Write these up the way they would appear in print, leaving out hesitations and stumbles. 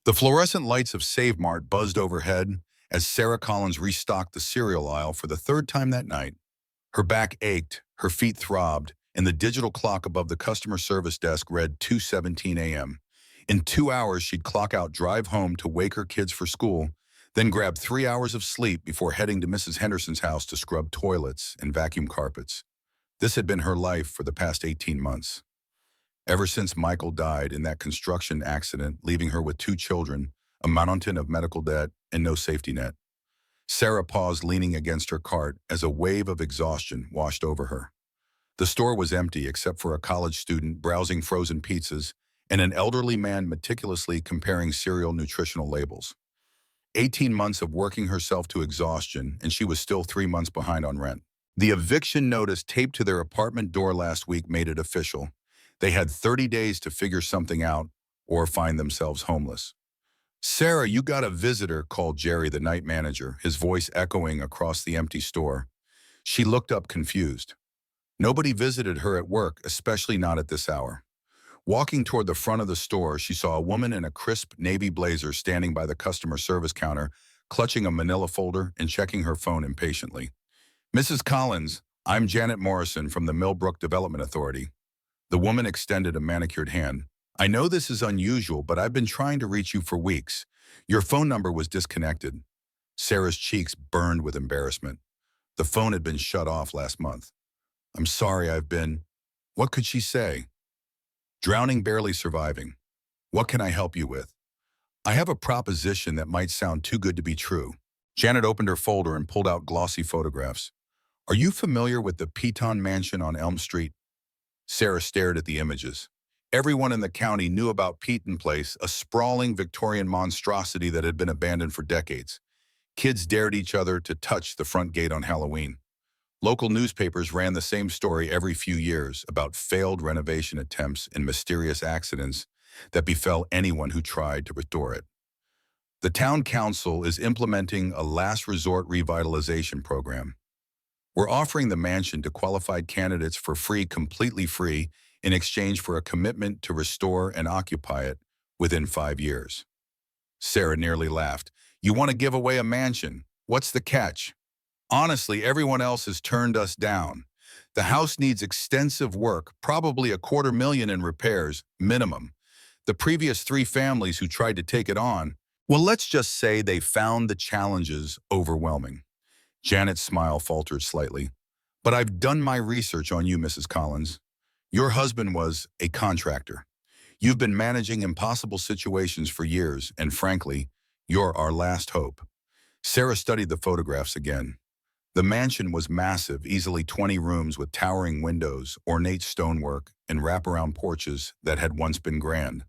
The fluorescent lights of Save Mart buzzed overhead as Sarah Collins restocked the cereal aisle for the third time that night. Her back ached, her feet throbbed, and the digital clock above the customer service desk read 2:17 a.m. In 2 hours, she'd clock out, drive home to wake her kids for school, then grab 3 hours of sleep before heading to Mrs. Henderson's house to scrub toilets and vacuum carpets. This had been her life for the past 18 months. Ever since Michael died in that construction accident, leaving her with two children, a mountain of medical debt, and no safety net. Sarah paused, leaning against her cart as a wave of exhaustion washed over her. The store was empty except for a college student browsing frozen pizzas and an elderly man meticulously comparing cereal nutritional labels. 18 months of working herself to exhaustion, and she was still 3 months behind on rent. The eviction notice taped to their apartment door last week made it official. They had 30 days to figure something out or find themselves homeless. "Sarah, you got a visitor," called Jerry, the night manager, his voice echoing across the empty store. She looked up confused. Nobody visited her at work, especially not at this hour. Walking toward the front of the store, she saw a woman in a crisp navy blazer standing by the customer service counter, clutching a manila folder and checking her phone impatiently. "Mrs. Collins, I'm Janet Morrison from the Milbrook Development Authority." The woman extended a manicured hand. "I know this is unusual, but I've been trying to reach you for weeks. Your phone number was disconnected." Sarah's cheeks burned with embarrassment. The phone had been shut off last month. "I'm sorry, I've been—" What could she say? "Drowning, barely surviving. What can I help you with?" "I have a proposition that might sound too good to be true." Janet opened her folder and pulled out glossy photographs. "Are you familiar with the Peton mansion on Elm Street?" Sarah stared at the images. Everyone in the county knew about Peton Place, a sprawling Victorian monstrosity that had been abandoned for decades. Kids dared each other to touch the front gate on Halloween. Local newspapers ran the same story every few years about failed renovation attempts and mysterious accidents that befell anyone who tried to restore it. The town council is implementing a last resort revitalization program. "We're offering the mansion to qualified candidates for free, completely free, in exchange for a commitment to restore and occupy it within 5 years. Sarah nearly laughed. "You want to give away a mansion? What's the catch?" "Honestly, everyone else has turned us down. The house needs extensive work, probably $250,000 in repairs, minimum. The previous 3 families who tried to take it on, well, let's just say they found the challenges overwhelming." Janet's smile faltered slightly. "But I've done my research on you, Mrs. Collins. Your husband was a contractor. You've been managing impossible situations for years, and frankly, you're our last hope." Sarah studied the photographs again. The mansion was massive, easily 20 rooms with towering windows, ornate stonework, and wraparound porches that had once been grand.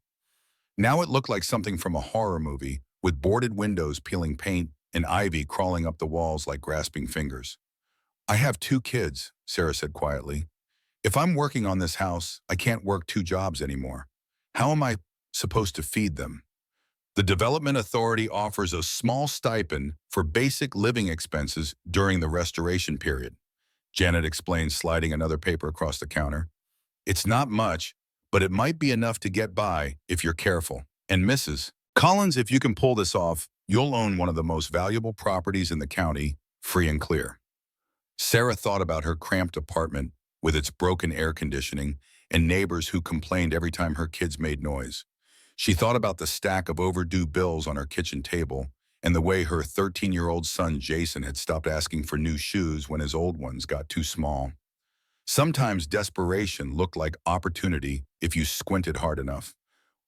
Now it looked like something from a horror movie, with boarded windows peeling paint and ivy crawling up the walls like grasping fingers. "I have 2 kids," Sarah said quietly. "If I'm working on this house, I can't work 2 jobs anymore. How am I supposed to feed them?" "The Development Authority offers a small stipend for basic living expenses during the restoration period," Janet explained, sliding another paper across the counter. "It's not much, but it might be enough to get by if you're careful. And Mrs. Collins, if you can pull this off, you'll own one of the most valuable properties in the county, free and clear." Sarah thought about her cramped apartment with its broken air conditioning and neighbors who complained every time her kids made noise. She thought about the stack of overdue bills on her kitchen table and the way her 13-year-old son Jason had stopped asking for new shoes when his old ones got too small. Sometimes desperation looked like opportunity if you squinted hard enough.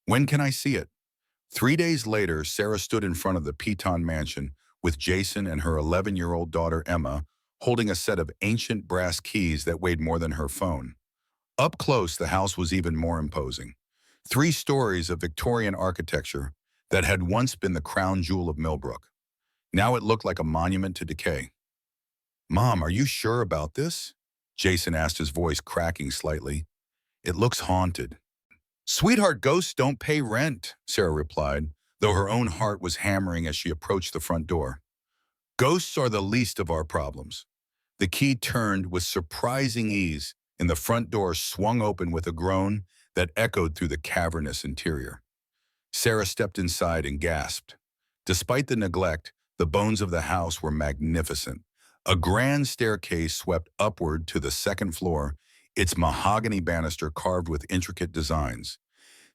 "When can I see it?" 3 days later, Sarah stood in front of the Peton mansion with Jason and her 11-year-old daughter Emma holding a set of ancient brass keys that weighed more than her phone. Up close, the house was even more imposing. 3 stories of Victorian architecture that had once been the crown jewel of Milbrook. Now it looked like a monument to decay. "Mom, are you sure about this?" Jason asked, his voice cracking slightly. "It looks haunted." "Sweetheart, ghosts don't pay rent," Sarah replied, though her own heart was hammering as she approached the front door. "Ghosts are the least of our problems." The key turned with surprising ease, and the front door swung open with a groan that echoed through the cavernous interior. Sarah stepped inside and gasped. Despite the neglect, the bones of the house were magnificent. A grand staircase swept upward to the second floor, its mahogany banister carved with intricate designs.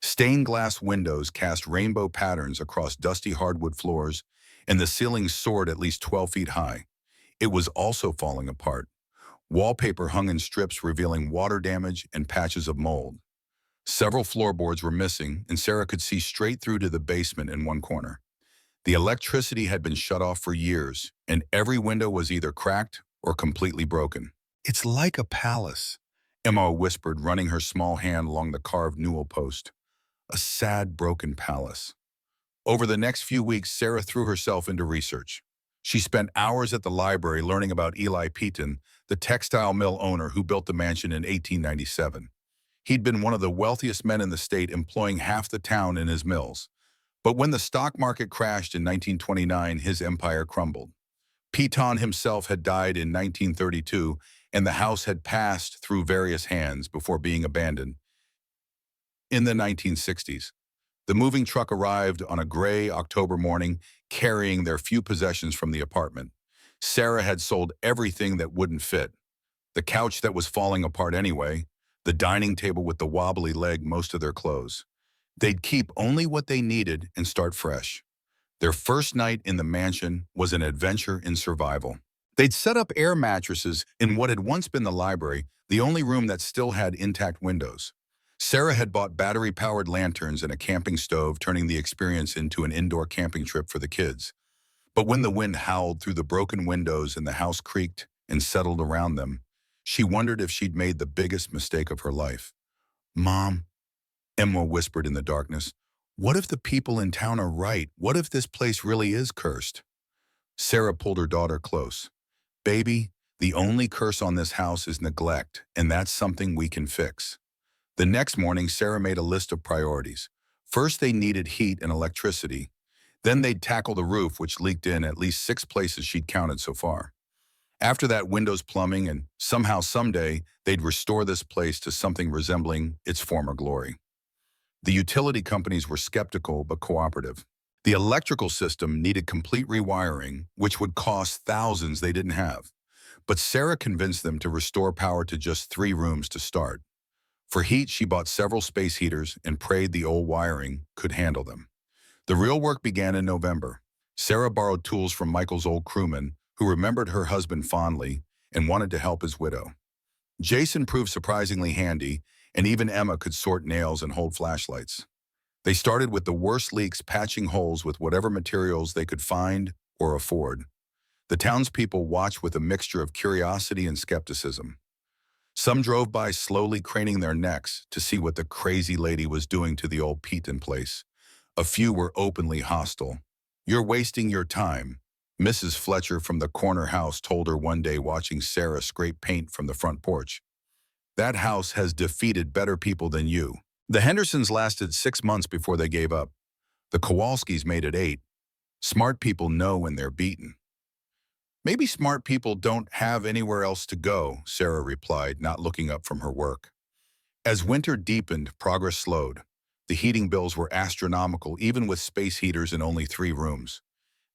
Stained glass windows cast rainbow patterns across dusty hardwood floors, and the ceiling soared at least 12 feet high. It was also falling apart. Wallpaper hung in strips revealing water damage and patches of mold. Several floorboards were missing, and Sarah could see straight through to the basement in one corner. The electricity had been shut off for years, and every window was either cracked or completely broken. "It's like a palace," Emma whispered, running her small hand along the carved newel post. "A sad, broken palace." Over the next few weeks, Sarah threw herself into research. She spent hours at the library learning about Eli Peton, the textile mill owner who built the mansion in 1897. He'd been one of the wealthiest men in the state, employing half the town in his mills. But when the stock market crashed in 1929, his empire crumbled. Peton himself had died in 1932, and the house had passed through various hands before being abandoned. In the 1960s, the moving truck arrived on a gray October morning, carrying their few possessions from the apartment. Sarah had sold everything that wouldn't fit. The couch that was falling apart anyway, the dining table with the wobbly leg, most of their clothes. They'd keep only what they needed and start fresh. Their first night in the mansion was an adventure in survival. They'd set up air mattresses in what had once been the library, the only room that still had intact windows. Sarah had bought battery-powered lanterns and a camping stove, turning the experience into an indoor camping trip for the kids. But when the wind howled through the broken windows and the house creaked and settled around them, she wondered if she'd made the biggest mistake of her life. "Mom," Emma whispered in the darkness, "what if the people in town are right? What if this place really is cursed?" Sarah pulled her daughter close. "Baby, the only curse on this house is neglect, and that's something we can fix." The next morning, Sarah made a list of priorities. First, they needed heat and electricity. Then they'd tackle the roof, which leaked in at least 6 places she'd counted so far. After that, windows, plumbing, and somehow, someday, they'd restore this place to something resembling its former glory. The utility companies were skeptical but cooperative. The electrical system needed complete rewiring, which would cost thousands they didn't have. But Sarah convinced them to restore power to just 3 rooms to start. For heat, she bought several space heaters and prayed the old wiring could handle them. The real work began in November. Sarah borrowed tools from Michael's old crewman, who remembered her husband fondly and wanted to help his widow. Jason proved surprisingly handy, and even Emma could sort nails and hold flashlights. They started with the worst leaks, patching holes with whatever materials they could find or afford. The townspeople watched with a mixture of curiosity and skepticism. Some drove by slowly, craning their necks to see what the crazy lady was doing to the old Peton place. A few were openly hostile. "You're wasting your time," Mrs. Fletcher from the corner house told her one day, watching Sarah scrape paint from the front porch. "That house has defeated better people than you." The Hendersons lasted 6 months before they gave up. The Kowalskis made it 8. Smart people know when they're beaten. "Maybe smart people don't have anywhere else to go," Sarah replied, not looking up from her work. As winter deepened, progress slowed. The heating bills were astronomical, even with space heaters in only 3 rooms.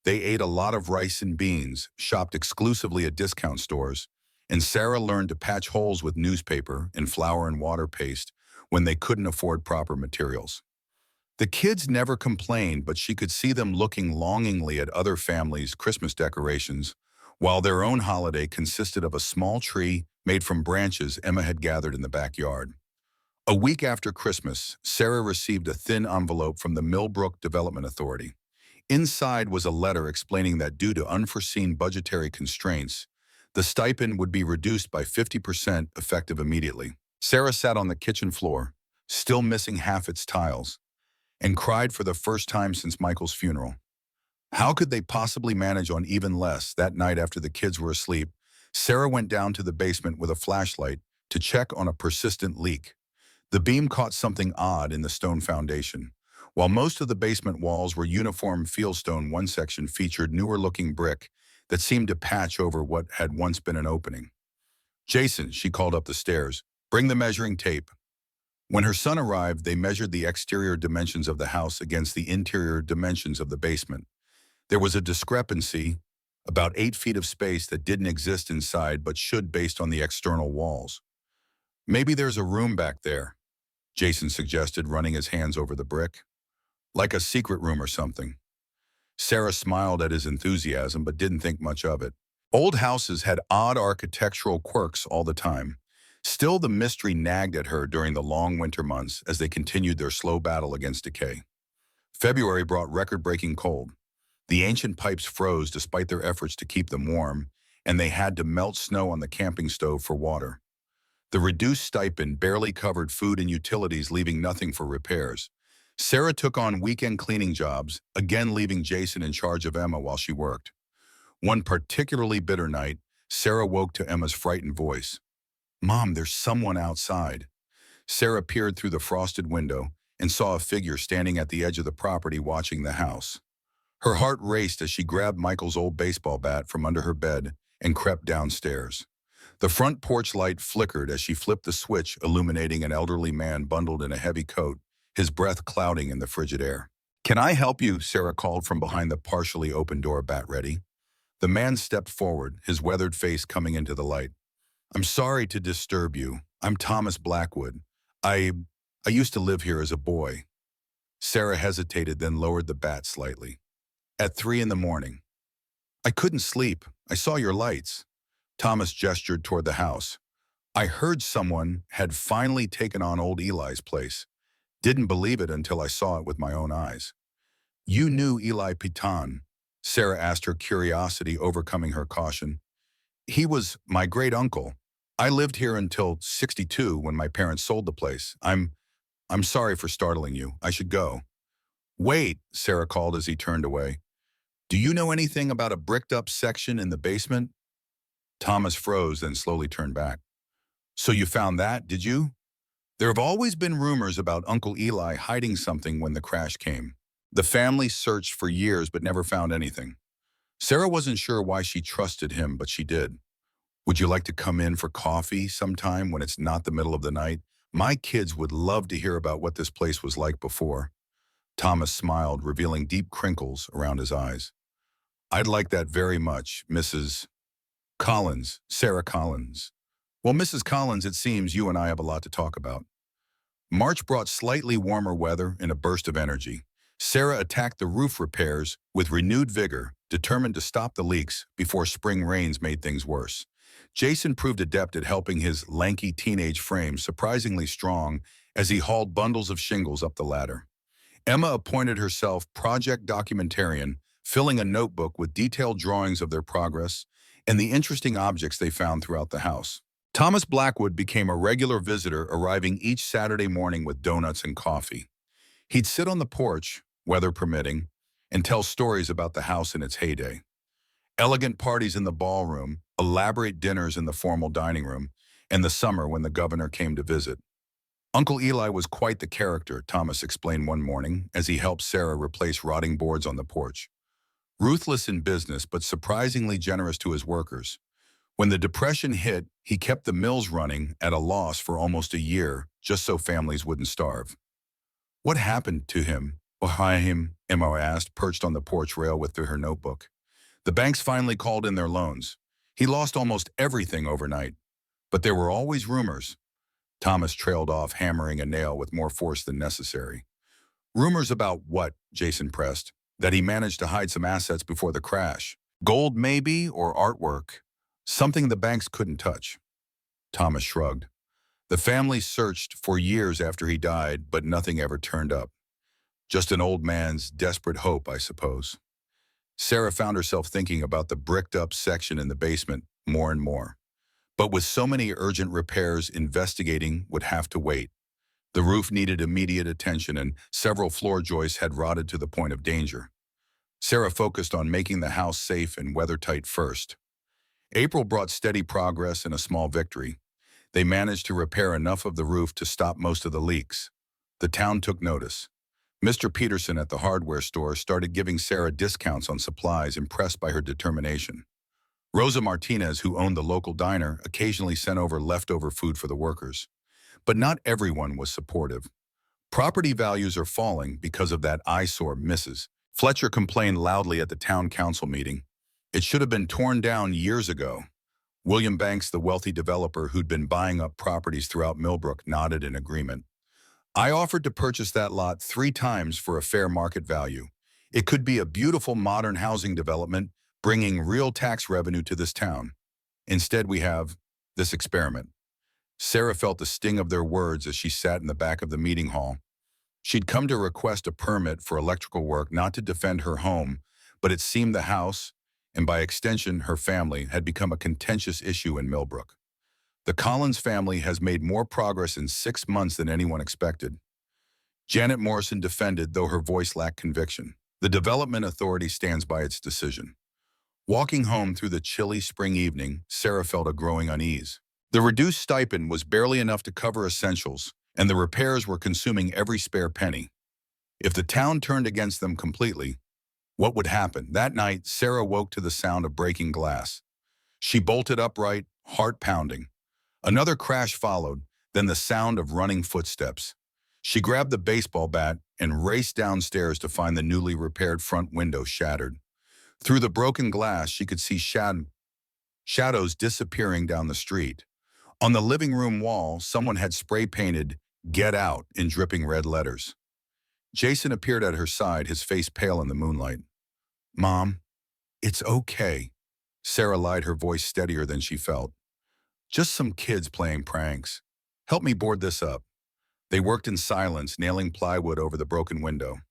They ate a lot of rice and beans, shopped exclusively at discount stores, and Sarah learned to patch holes with newspaper and flour and water paste when they couldn't afford proper materials. The kids never complained, but she could see them looking longingly at other families' Christmas decorations, while their own holiday consisted of a small tree made from branches Emma had gathered in the backyard. A week after Christmas, Sarah received a thin envelope from the Milbrook Development Authority. Inside was a letter explaining that due to unforeseen budgetary constraints, the stipend would be reduced by 50% effective immediately. Sarah sat on the kitchen floor, still missing half its tiles, and cried for the first time since Michael's funeral. How could they possibly manage on even less? That night, after the kids were asleep, Sarah went down to the basement with a flashlight to check on a persistent leak. The beam caught something odd in the stone foundation. While most of the basement walls were uniform fieldstone, one section featured newer-looking brick that seemed to patch over what had once been an opening. "Jason," she called up the stairs, "bring the measuring tape." When her son arrived, they measured the exterior dimensions of the house against the interior dimensions of the basement. There was a discrepancy, about 8 feet of space that didn't exist inside but should based on the external walls. Maybe there's a room back there, Jason suggested, running his hands over the brick. Like a secret room or something. Sarah smiled at his enthusiasm but didn't think much of it. Old houses had odd architectural quirks all the time. Still, the mystery nagged at her during the long winter months as they continued their slow battle against decay. February brought record-breaking cold. The ancient pipes froze despite their efforts to keep them warm, and they had to melt snow on the camping stove for water. The reduced stipend barely covered food and utilities, leaving nothing for repairs. Sarah took on weekend cleaning jobs, again leaving Jason in charge of Emma while she worked. One particularly bitter night, Sarah woke to Emma's frightened voice. "Mom, there's someone outside." Sarah peered through the frosted window and saw a figure standing at the edge of the property watching the house. Her heart raced as she grabbed Michael's old baseball bat from under her bed and crept downstairs. The front porch light flickered as she flipped the switch, illuminating an elderly man bundled in a heavy coat, his breath clouding in the frigid air. "Can I help you?" Sarah called from behind the partially open door, bat ready. The man stepped forward, his weathered face coming into the light. "I'm sorry to disturb you. I'm Thomas Blackwood. I used to live here as a boy." Sarah hesitated, then lowered the bat slightly. "At 3 in the morning. I couldn't sleep. I saw your lights." Thomas gestured toward the house. "I heard someone had finally taken on old Eli's place. Didn't believe it until I saw it with my own eyes." "You knew Eli Peton?" Sarah asked, her curiosity overcoming her caution. "He was my great-uncle. I lived here until 62 when my parents sold the place. I'm sorry for startling you. I should go." "Wait," Sarah called as he turned away. "Do you know anything about a bricked-up section in the basement?" Thomas froze, then slowly turned back. "So you found that, did you?" "There have always been rumors about Uncle Eli hiding something when the crash came. The family searched for years but never found anything." Sarah wasn't sure why she trusted him, but she did. "Would you like to come in for coffee sometime when it's not the middle of the night? My kids would love to hear about what this place was like before." Thomas smiled, revealing deep crinkles around his eyes. "I'd like that very much, Mrs. Collins, Sarah Collins." "Well, Mrs. Collins, it seems you and I have a lot to talk about." March brought slightly warmer weather and a burst of energy. Sarah attacked the roof repairs with renewed vigor, determined to stop the leaks before spring rains made things worse. Jason proved adept at helping his lanky teenage frame surprisingly strong as he hauled bundles of shingles up the ladder. Emma appointed herself project documentarian, filling a notebook with detailed drawings of their progress and the interesting objects they found throughout the house. Thomas Blackwood became a regular visitor, arriving each Saturday morning with donuts and coffee. He'd sit on the porch, weather permitting, and tell stories about the house in its heyday. Elegant parties in the ballroom, elaborate dinners in the formal dining room, and the summer when the governor came to visit. Uncle Eli was quite the character, Thomas explained one morning as he helped Sarah replace rotting boards on the porch. Ruthless in business, but surprisingly generous to his workers. When the Depression hit, he kept the mills running at a loss for almost a year, just so families wouldn't starve. "What happened to him?" Emma asked, perched on the porch rail with her notebook. "The banks finally called in their loans. He lost almost everything overnight. But there were always rumors." Thomas trailed off, hammering a nail with more force than necessary. "Rumors about what?" Jason pressed. "That he managed to hide some assets before the crash. Gold maybe, or artwork. Something the banks couldn't touch." Thomas shrugged. "The family searched for years after he died, but nothing ever turned up. Just an old man's desperate hope, I suppose." Sarah found herself thinking about the bricked-up section in the basement more and more. But with so many urgent repairs, investigating would have to wait. The roof needed immediate attention, and several floor joists had rotted to the point of danger. Sarah focused on making the house safe and weathertight first. April brought steady progress and a small victory. They managed to repair enough of the roof to stop most of the leaks. The town took notice. Mr. Peterson at the hardware store started giving Sarah discounts on supplies, impressed by her determination. Rosa Martinez, who owned the local diner, occasionally sent over leftover food for the workers. But not everyone was supportive. Property values are falling because of that eyesore, Mrs. Fletcher complained loudly at the town council meeting. It should have been torn down years ago. William Banks, the wealthy developer who'd been buying up properties throughout Milbrook, nodded in agreement. I offered to purchase that lot 3 times for a fair market value. It could be a beautiful modern housing development, bringing real tax revenue to this town. Instead, we have this experiment. Sarah felt the sting of their words as she sat in the back of the meeting hall. She'd come to request a permit for electrical work, not to defend her home, but it seemed the house, and by extension her family, had become a contentious issue in Milbrook. The Collins family has made more progress in 6 months than anyone expected. Janet Morrison defended, though her voice lacked conviction. The Development Authority stands by its decision. Walking home through the chilly spring evening, Sarah felt a growing unease. The reduced stipend was barely enough to cover essentials, and the repairs were consuming every spare penny. If the town turned against them completely, what would happen? That night, Sarah woke to the sound of breaking glass. She bolted upright, heart pounding. Another crash followed, then the sound of running footsteps. She grabbed the baseball bat and raced downstairs to find the newly repaired front window shattered. Through the broken glass, she could see shadows disappearing down the street. On the living room wall, someone had spray-painted "Get Out" in dripping red letters. Jason appeared at her side, his face pale in the moonlight. "Mom, it's okay." Sarah lied, her voice steadier than she felt. "Just some kids playing pranks. Help me board this up." They worked in silence, nailing plywood over the broken window.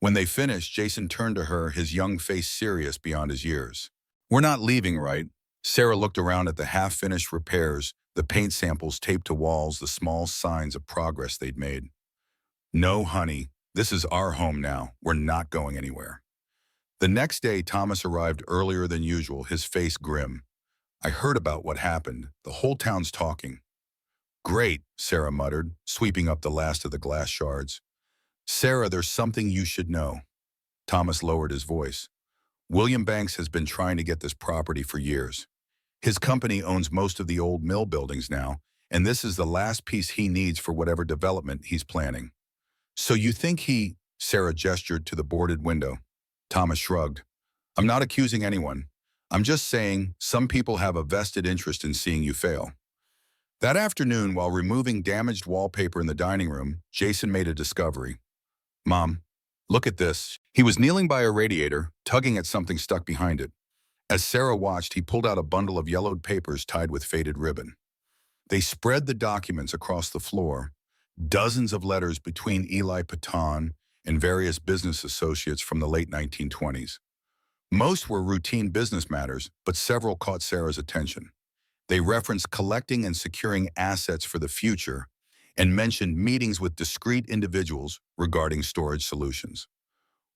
When they finished, Jason turned to her, his young face serious beyond his years. "We're not leaving, right?" Sarah looked around at the half-finished repairs, the paint samples taped to walls, the small signs of progress they'd made. "No, honey, this is our home now. We're not going anywhere." The next day, Thomas arrived earlier than usual, his face grim. "I heard about what happened. The whole town's talking." "Great," Sarah muttered, sweeping up the last of the glass shards. "Sarah, there's something you should know." Thomas lowered his voice. "William Banks has been trying to get this property for years. His company owns most of the old mill buildings now, and this is the last piece he needs for whatever development he's planning." "So you think he—" Sarah gestured to the boarded window. Thomas shrugged. "I'm not accusing anyone. I'm just saying some people have a vested interest in seeing you fail." That afternoon, while removing damaged wallpaper in the dining room, Jason made a discovery. "Mom, look at this." He was kneeling by a radiator, tugging at something stuck behind it. As Sarah watched, he pulled out a bundle of yellowed papers tied with faded ribbon. They spread the documents across the floor, dozens of letters between Eli Peton and various business associates from the late 1920s. Most were routine business matters, but several caught Sarah's attention. They referenced collecting and securing assets for the future and mentioned meetings with discrete individuals regarding storage solutions.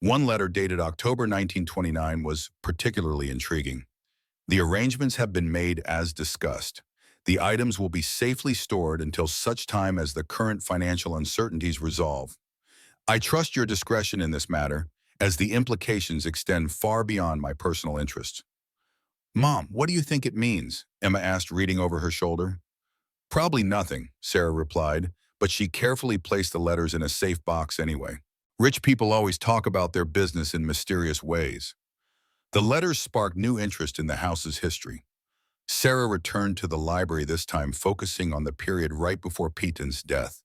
One letter dated October 1929 was particularly intriguing. "The arrangements have been made as discussed. The items will be safely stored until such time as the current financial uncertainties resolve. I trust your discretion in this matter, as the implications extend far beyond my personal interests." "Mom, what do you think it means?" Emma asked, reading over her shoulder. "Probably nothing," Sarah replied, but she carefully placed the letters in a safe box anyway. Rich people always talk about their business in mysterious ways. The letters sparked new interest in the house's history. Sarah returned to the library, this time focusing on the period right before Peton's death.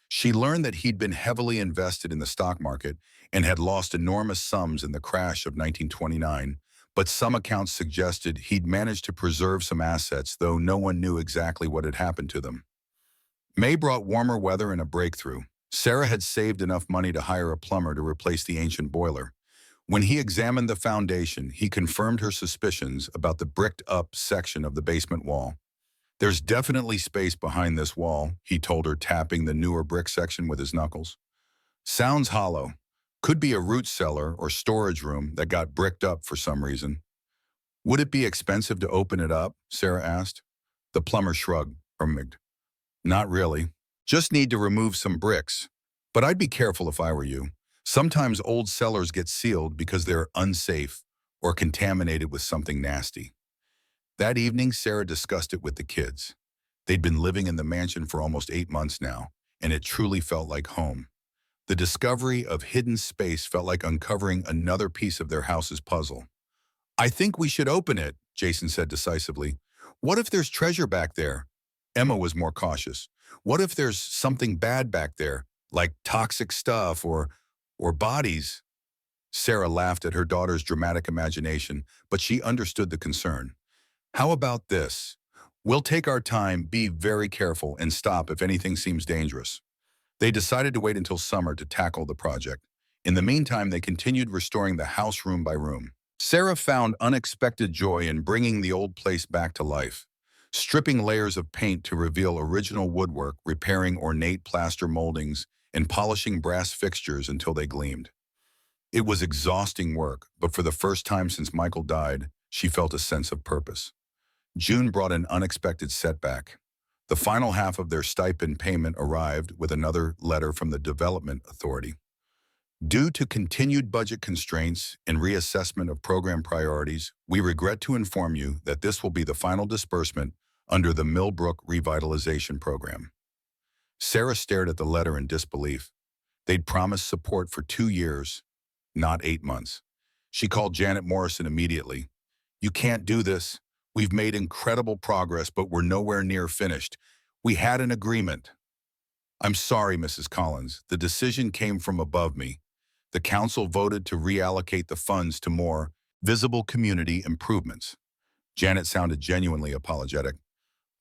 She learned that he'd been heavily invested in the stock market and had lost enormous sums in the crash of 1929, but some accounts suggested he'd managed to preserve some assets, though no one knew exactly what had happened to them. May brought warmer weather and a breakthrough. Sarah had saved enough money to hire a plumber to replace the ancient boiler. When he examined the foundation, he confirmed her suspicions about the bricked-up section of the basement wall. "There's definitely space behind this wall," he told her, tapping the newer brick section with his knuckles. "Sounds hollow. Could be a root cellar or storage room that got bricked up for some reason." "Would it be expensive to open it up?" Sarah asked. The plumber shrugged. "Not really. Just need to remove some bricks. But I'd be careful if I were you. Sometimes old cellars get sealed because they're unsafe or contaminated with something nasty." That evening, Sarah discussed it with the kids. They'd been living in the mansion for almost 8 months now, and it truly felt like home. The discovery of hidden space felt like uncovering another piece of their house's puzzle. "I think we should open it," Jason said decisively. "What if there's treasure back there?" Emma was more cautious. "What if there's something bad back there, like toxic stuff or bodies?" Sarah laughed at her daughter's dramatic imagination, but she understood the concern. "How about this? We'll take our time, be very careful, and stop if anything seems dangerous." They decided to wait until summer to tackle the project. In the meantime, they continued restoring the house room by room. Sarah found unexpected joy in bringing the old place back to life, stripping layers of paint to reveal original woodwork, repairing ornate plaster moldings, and polishing brass fixtures until they gleamed. It was exhausting work, but for the first time since Michael died, she felt a sense of purpose. June brought an unexpected setback. The final half of their stipend payment arrived with another letter from the Development Authority. "Due to continued budget constraints and reassessment of program priorities, we regret to inform you that this will be the final disbursement under the Milbrook Revitalization Program." Sarah stared at the letter in disbelief. They'd promised support for 2 years, not 8 months. She called Janet Morrison immediately. "You can't do this. We've made incredible progress, but we're nowhere near finished. We had an agreement." "I'm sorry, Mrs. Collins. The decision came from above me. The council voted to reallocate the funds to more visible community improvements." Janet sounded genuinely apologetic.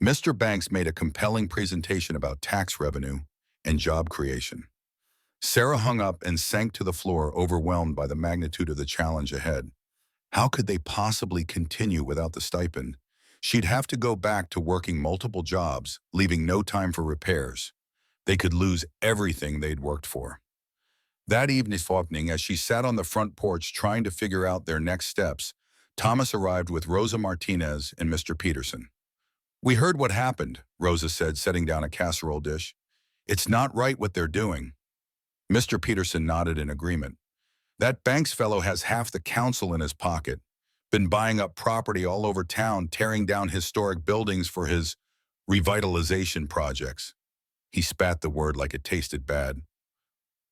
"Mr. Banks made a compelling presentation about tax revenue and job creation." Sarah hung up and sank to the floor, overwhelmed by the magnitude of the challenge ahead. How could they possibly continue without the stipend? She'd have to go back to working multiple jobs, leaving no time for repairs. They could lose everything they'd worked for. That evening, as she sat on the front porch trying to figure out their next steps, Thomas arrived with Rosa Martinez and Mr. Peterson. "We heard what happened," Rosa said, setting down a casserole dish. "It's not right what they're doing." Mr. Peterson nodded in agreement. "That Banks fellow has half the council in his pocket. Been buying up property all over town, tearing down historic buildings for his revitalization projects." He spat the word like it tasted bad.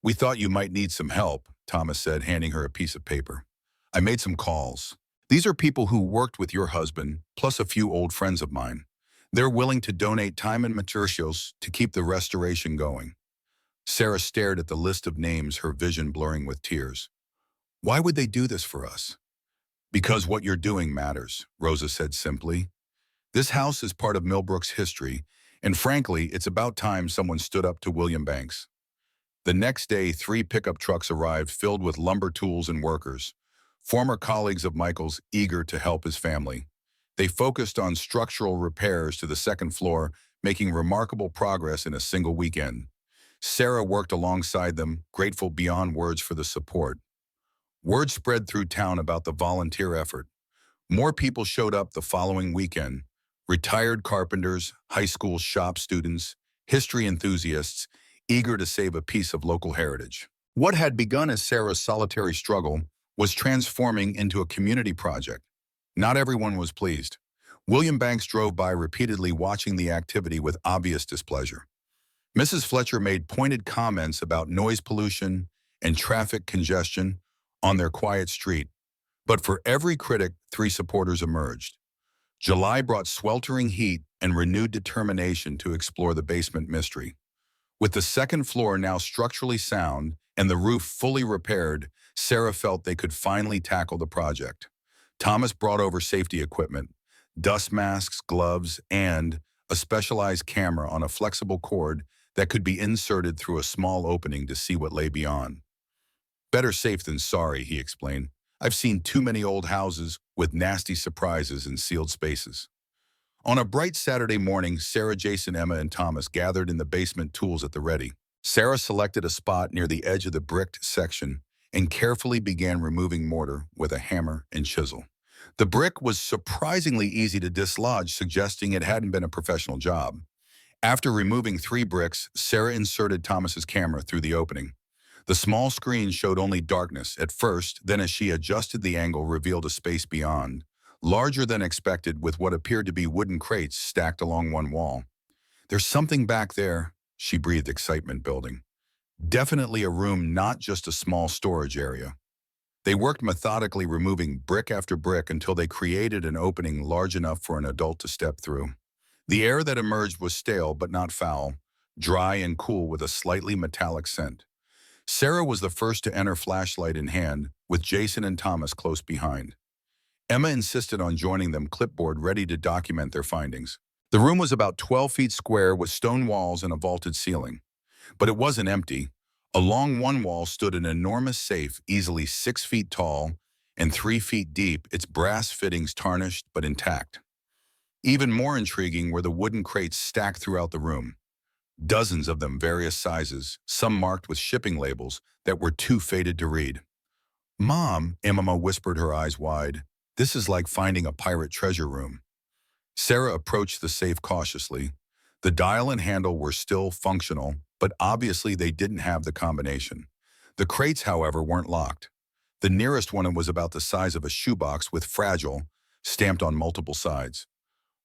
"We thought you might need some help," Thomas said, handing her a piece of paper. "I made some calls. These are people who worked with your husband, plus a few old friends of mine. They're willing to donate time and materials to keep the restoration going." Sarah stared at the list of names, her vision blurring with tears. "Why would they do this for us?" "Because what you're doing matters," Rosa said simply. "This house is part of Milbrook's history, and frankly, it's about time someone stood up to William Banks." The next day, 3 pickup trucks arrived filled with lumber tools and workers, former colleagues of Michael's eager to help his family. They focused on structural repairs to the second floor, making remarkable progress in a single weekend. Sarah worked alongside them, grateful beyond words for the support. Word spread through town about the volunteer effort. More people showed up the following weekend. Retired carpenters, high school shop students, history enthusiasts, eager to save a piece of local heritage. What had begun as Sarah's solitary struggle was transforming into a community project. Not everyone was pleased. William Banks drove by repeatedly, watching the activity with obvious displeasure. Mrs. Fletcher made pointed comments about noise pollution and traffic congestion on their quiet street. But for every critic, 3 supporters emerged. July brought sweltering heat and renewed determination to explore the basement mystery. With the second floor now structurally sound and the roof fully repaired, Sarah felt they could finally tackle the project. Thomas brought over safety equipment, dust masks, gloves, and a specialized camera on a flexible cord that could be inserted through a small opening to see what lay beyond. "Better safe than sorry," he explained. "I've seen too many old houses with nasty surprises in sealed spaces." On a bright Saturday morning, Sarah, Jason, Emma, and Thomas gathered in the basement, tools at the ready. Sarah selected a spot near the edge of the bricked section and carefully began removing mortar with a hammer and chisel. The brick was surprisingly easy to dislodge, suggesting it hadn't been a professional job. After removing 3 bricks, Sarah inserted Thomas's camera through the opening. The small screen showed only darkness at first, then as she adjusted the angle, revealed a space beyond, larger than expected, with what appeared to be wooden crates stacked along one wall. There's something back there, she breathed, excitement building. Definitely a room, not just a small storage area. They worked methodically, removing brick after brick until they created an opening large enough for an adult to step through. The air that emerged was stale but not foul, dry and cool with a slightly metallic scent. Sarah was the first to enter, flashlight in hand, with Jason and Thomas close behind. Emma insisted on joining them, clipboard ready to document their findings. The room was about 12 feet square with stone walls and a vaulted ceiling. But it wasn't empty. Along one wall stood an enormous safe, easily 6 feet tall and 3 feet deep, its brass fittings tarnished but intact. Even more intriguing were the wooden crates stacked throughout the room. Dozens of them, various sizes, some marked with shipping labels that were too faded to read. "Mom," Emma whispered, her eyes wide, "this is like finding a pirate treasure room." Sarah approached the safe cautiously. The dial and handle were still functional, but obviously they didn't have the combination. The crates, however, weren't locked. The nearest one was about the size of a shoebox with "Fragile" stamped on multiple sides.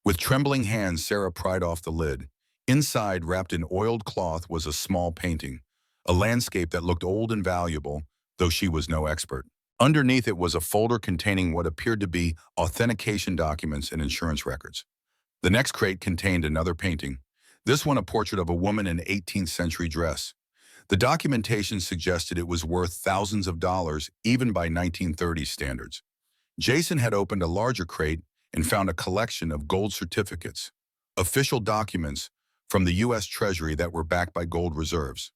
With trembling hands, Sarah pried off the lid. Inside, wrapped in oiled cloth, was a small painting, a landscape that looked old and valuable, though she was no expert. Underneath it was a folder containing what appeared to be authentication documents and insurance records. The next crate contained another painting, this one a portrait of a woman in 18th century dress. The documentation suggested it was worth thousands of dollars, even by 1930s standards. Jason had opened a larger crate and found a collection of gold certificates, official documents from the U.S. Treasury that were backed by gold reserves.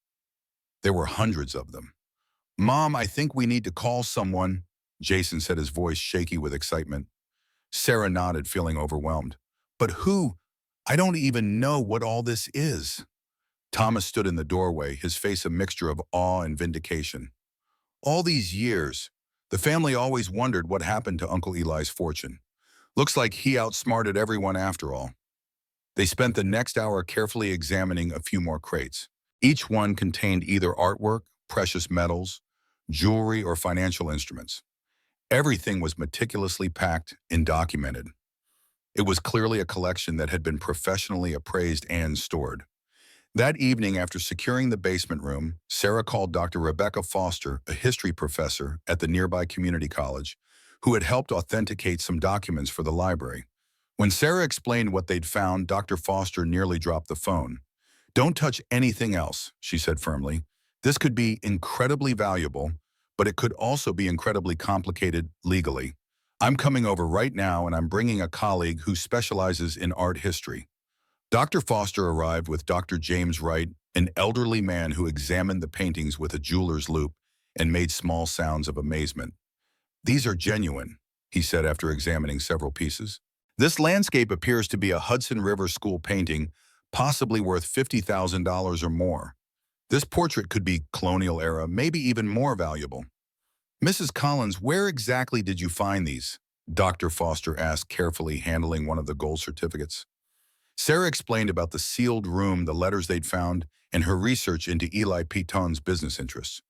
There were hundreds of them. "Mom, I think we need to call someone," Jason said, his voice shaky with excitement. Sarah nodded, feeling overwhelmed. "But who? I don't even know what all this is." Thomas stood in the doorway, his face a mixture of awe and vindication. "All these years, the family always wondered what happened to Uncle Eli's fortune. Looks like he outsmarted everyone after all." They spent the next hour carefully examining a few more crates. Each one contained either artwork, precious metals, jewelry, or financial instruments. Everything was meticulously packed and documented. It was clearly a collection that had been professionally appraised and stored. That evening, after securing the basement room, Sarah called Dr. Rebecca Foster, a history professor at the nearby community college, who had helped authenticate some documents for the library. When Sarah explained what they'd found, Dr. Foster nearly dropped the phone. "Don't touch anything else," she said firmly. "This could be incredibly valuable, but it could also be incredibly complicated legally. I'm coming over right now, and I'm bringing a colleague who specializes in art history." Dr. Foster arrived with Dr. James Wright, an elderly man who examined the paintings with a jeweler's loupe and made small sounds of amazement. "These are genuine," he said after examining several pieces. "This landscape appears to be a Hudson River School painting, possibly worth $50,000 or more. This portrait could be colonial era, maybe even more valuable." "Mrs. Collins, where exactly did you find these?" Dr. Foster asked, carefully handling one of the gold certificates. Sarah explained about the sealed room, the letters they'd found, and her research into Eli Peton's business interests.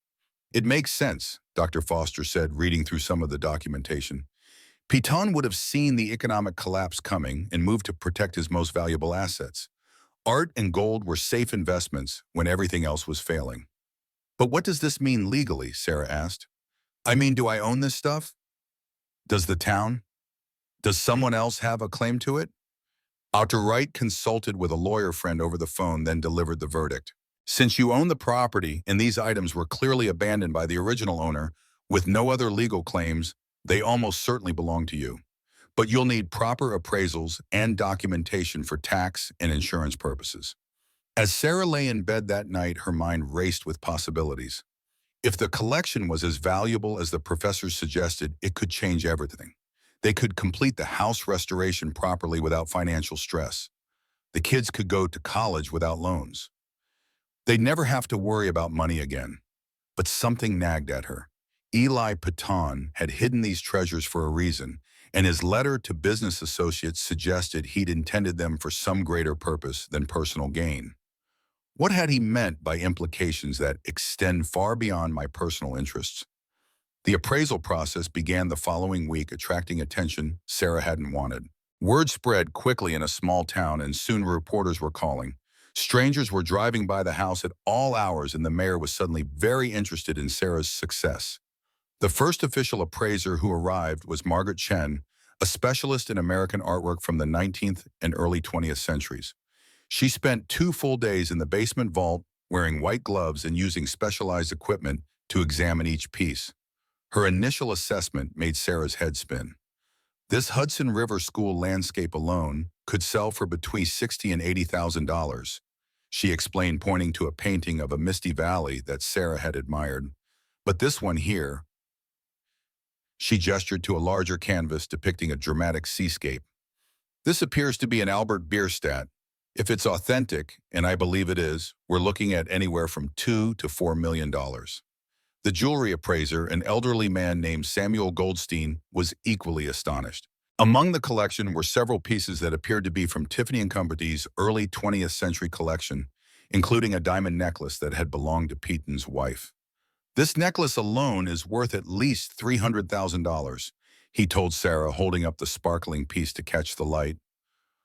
"It makes sense," Dr. Foster said, reading through some of the documentation. "Peton would have seen the economic collapse coming and moved to protect his most valuable assets. Art and gold were safe investments when everything else was failing." "But what does this mean legally?" Sarah asked. "I mean, do I own this stuff? Does the town? Does someone else have a claim to it?" Dr. Wright consulted with a lawyer friend over the phone, then delivered the verdict. "Since you own the property and these items were clearly abandoned by the original owner with no other legal claims, they almost certainly belong to you. But you'll need proper appraisals and documentation for tax and insurance purposes." As Sarah lay in bed that night, her mind raced with possibilities. If the collection was as valuable as the professors suggested, it could change everything. They could complete the house restoration properly without financial stress. The kids could go to college without loans. They'd never have to worry about money again. But something nagged at her. Eli Peton had hidden these treasures for a reason, and his letter to business associates suggested he'd intended them for some greater purpose than personal gain. What had he meant by implications that extend far beyond my personal interests? The appraisal process began the following week, attracting attention Sarah hadn't wanted. Word spread quickly in a small town, and soon reporters were calling. Strangers were driving by the house at all hours, and the mayor was suddenly very interested in Sarah's success. The first official appraiser who arrived was Margaret Chen, a specialist in American artwork from the 19th and early 20th centuries. She spent 2 full days in the basement vault, wearing white gloves and using specialized equipment to examine each piece. Her initial assessment made Sarah's head spin. This Hudson River School landscape alone could sell for between $60,000 and $80,000. She explained, pointing to a painting of a misty valley that Sarah had admired. But this one here, she gestured to a larger canvas depicting a dramatic seascape. This appears to be an Albert Bierstadt. If it's authentic, and I believe it is, we're looking at anywhere from $2 to $4 million. The jewelry appraiser, an elderly man named Samuel Goldstein, was equally astonished. Among the collection were several pieces that appeared to be from Tiffany & Company's early 20th century collection, including a diamond necklace that had belonged to Peton's wife. "This necklace alone is worth at least $300,000, he told Sarah, holding up the sparkling piece to catch the light.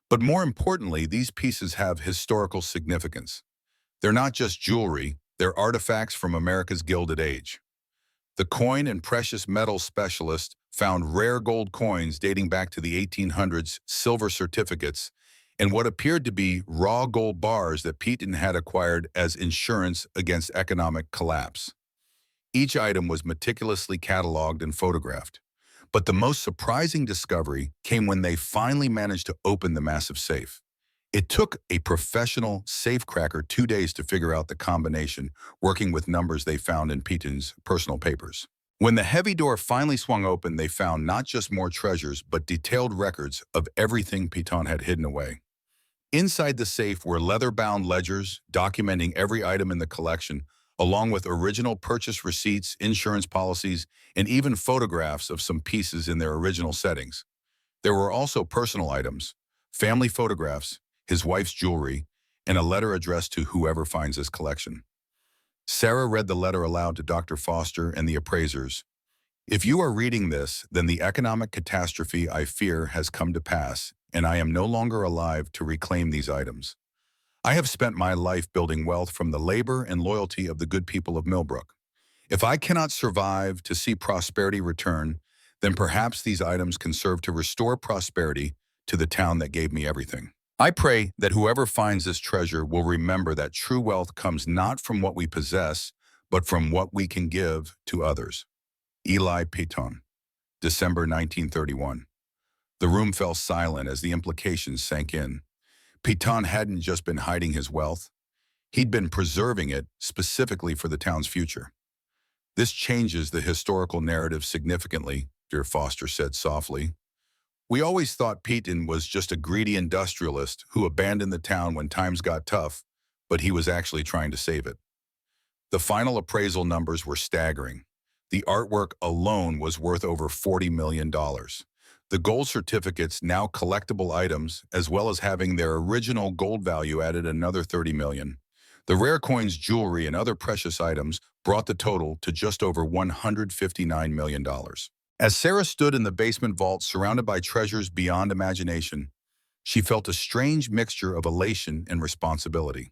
But more importantly, these pieces have historical significance. They're not just jewelry, they're artifacts from America's Gilded Age. The coin and precious metals specialist found rare gold coins dating back to the 1800s, silver certificates, and what appeared to be raw gold bars that Peton had acquired as insurance against economic collapse. Each item was meticulously cataloged and photographed. But the most surprising discovery came when they finally managed to open the massive safe. It took a professional safecracker 2 days to figure out the combination, working with numbers they found in Peton's personal papers. When the heavy door finally swung open, they found not just more treasures, but detailed records of everything Peton had hidden away. Inside the safe were leather-bound ledgers documenting every item in the collection, along with original purchase receipts, insurance policies, and even photographs of some pieces in their original settings. There were also personal items, family photographs, his wife's jewelry, and a letter addressed to whoever finds this collection. Sarah read the letter aloud to Dr. Foster and the appraisers. "If you are reading this, then the economic catastrophe I fear has come to pass, and I am no longer alive to reclaim these items. I have spent my life building wealth from the labor and loyalty of the good people of Milbrook. If I cannot survive to see prosperity return, then perhaps these items can serve to restore prosperity to the town that gave me everything. I pray that whoever finds this treasure will remember that true wealth comes not from what we possess, but from what we can give to others." Eli Peton, December 1931. The room fell silent as the implications sank in. Peton hadn't just been hiding his wealth. He'd been preserving it specifically for the town's future. "This changes the historical narrative significantly," dear Foster said softly. "We always thought Peton was just a greedy industrialist who abandoned the town when times got tough, but he was actually trying to save it." The final appraisal numbers were staggering. The artwork alone was worth over $40 million. The gold certificates, now collectible items, as well as having their original gold value, added another $30 million. The rare coins, jewelry, and other precious items brought the total to just over $159 million. As Sarah stood in the basement vault surrounded by treasures beyond imagination, she felt a strange mixture of elation and responsibility.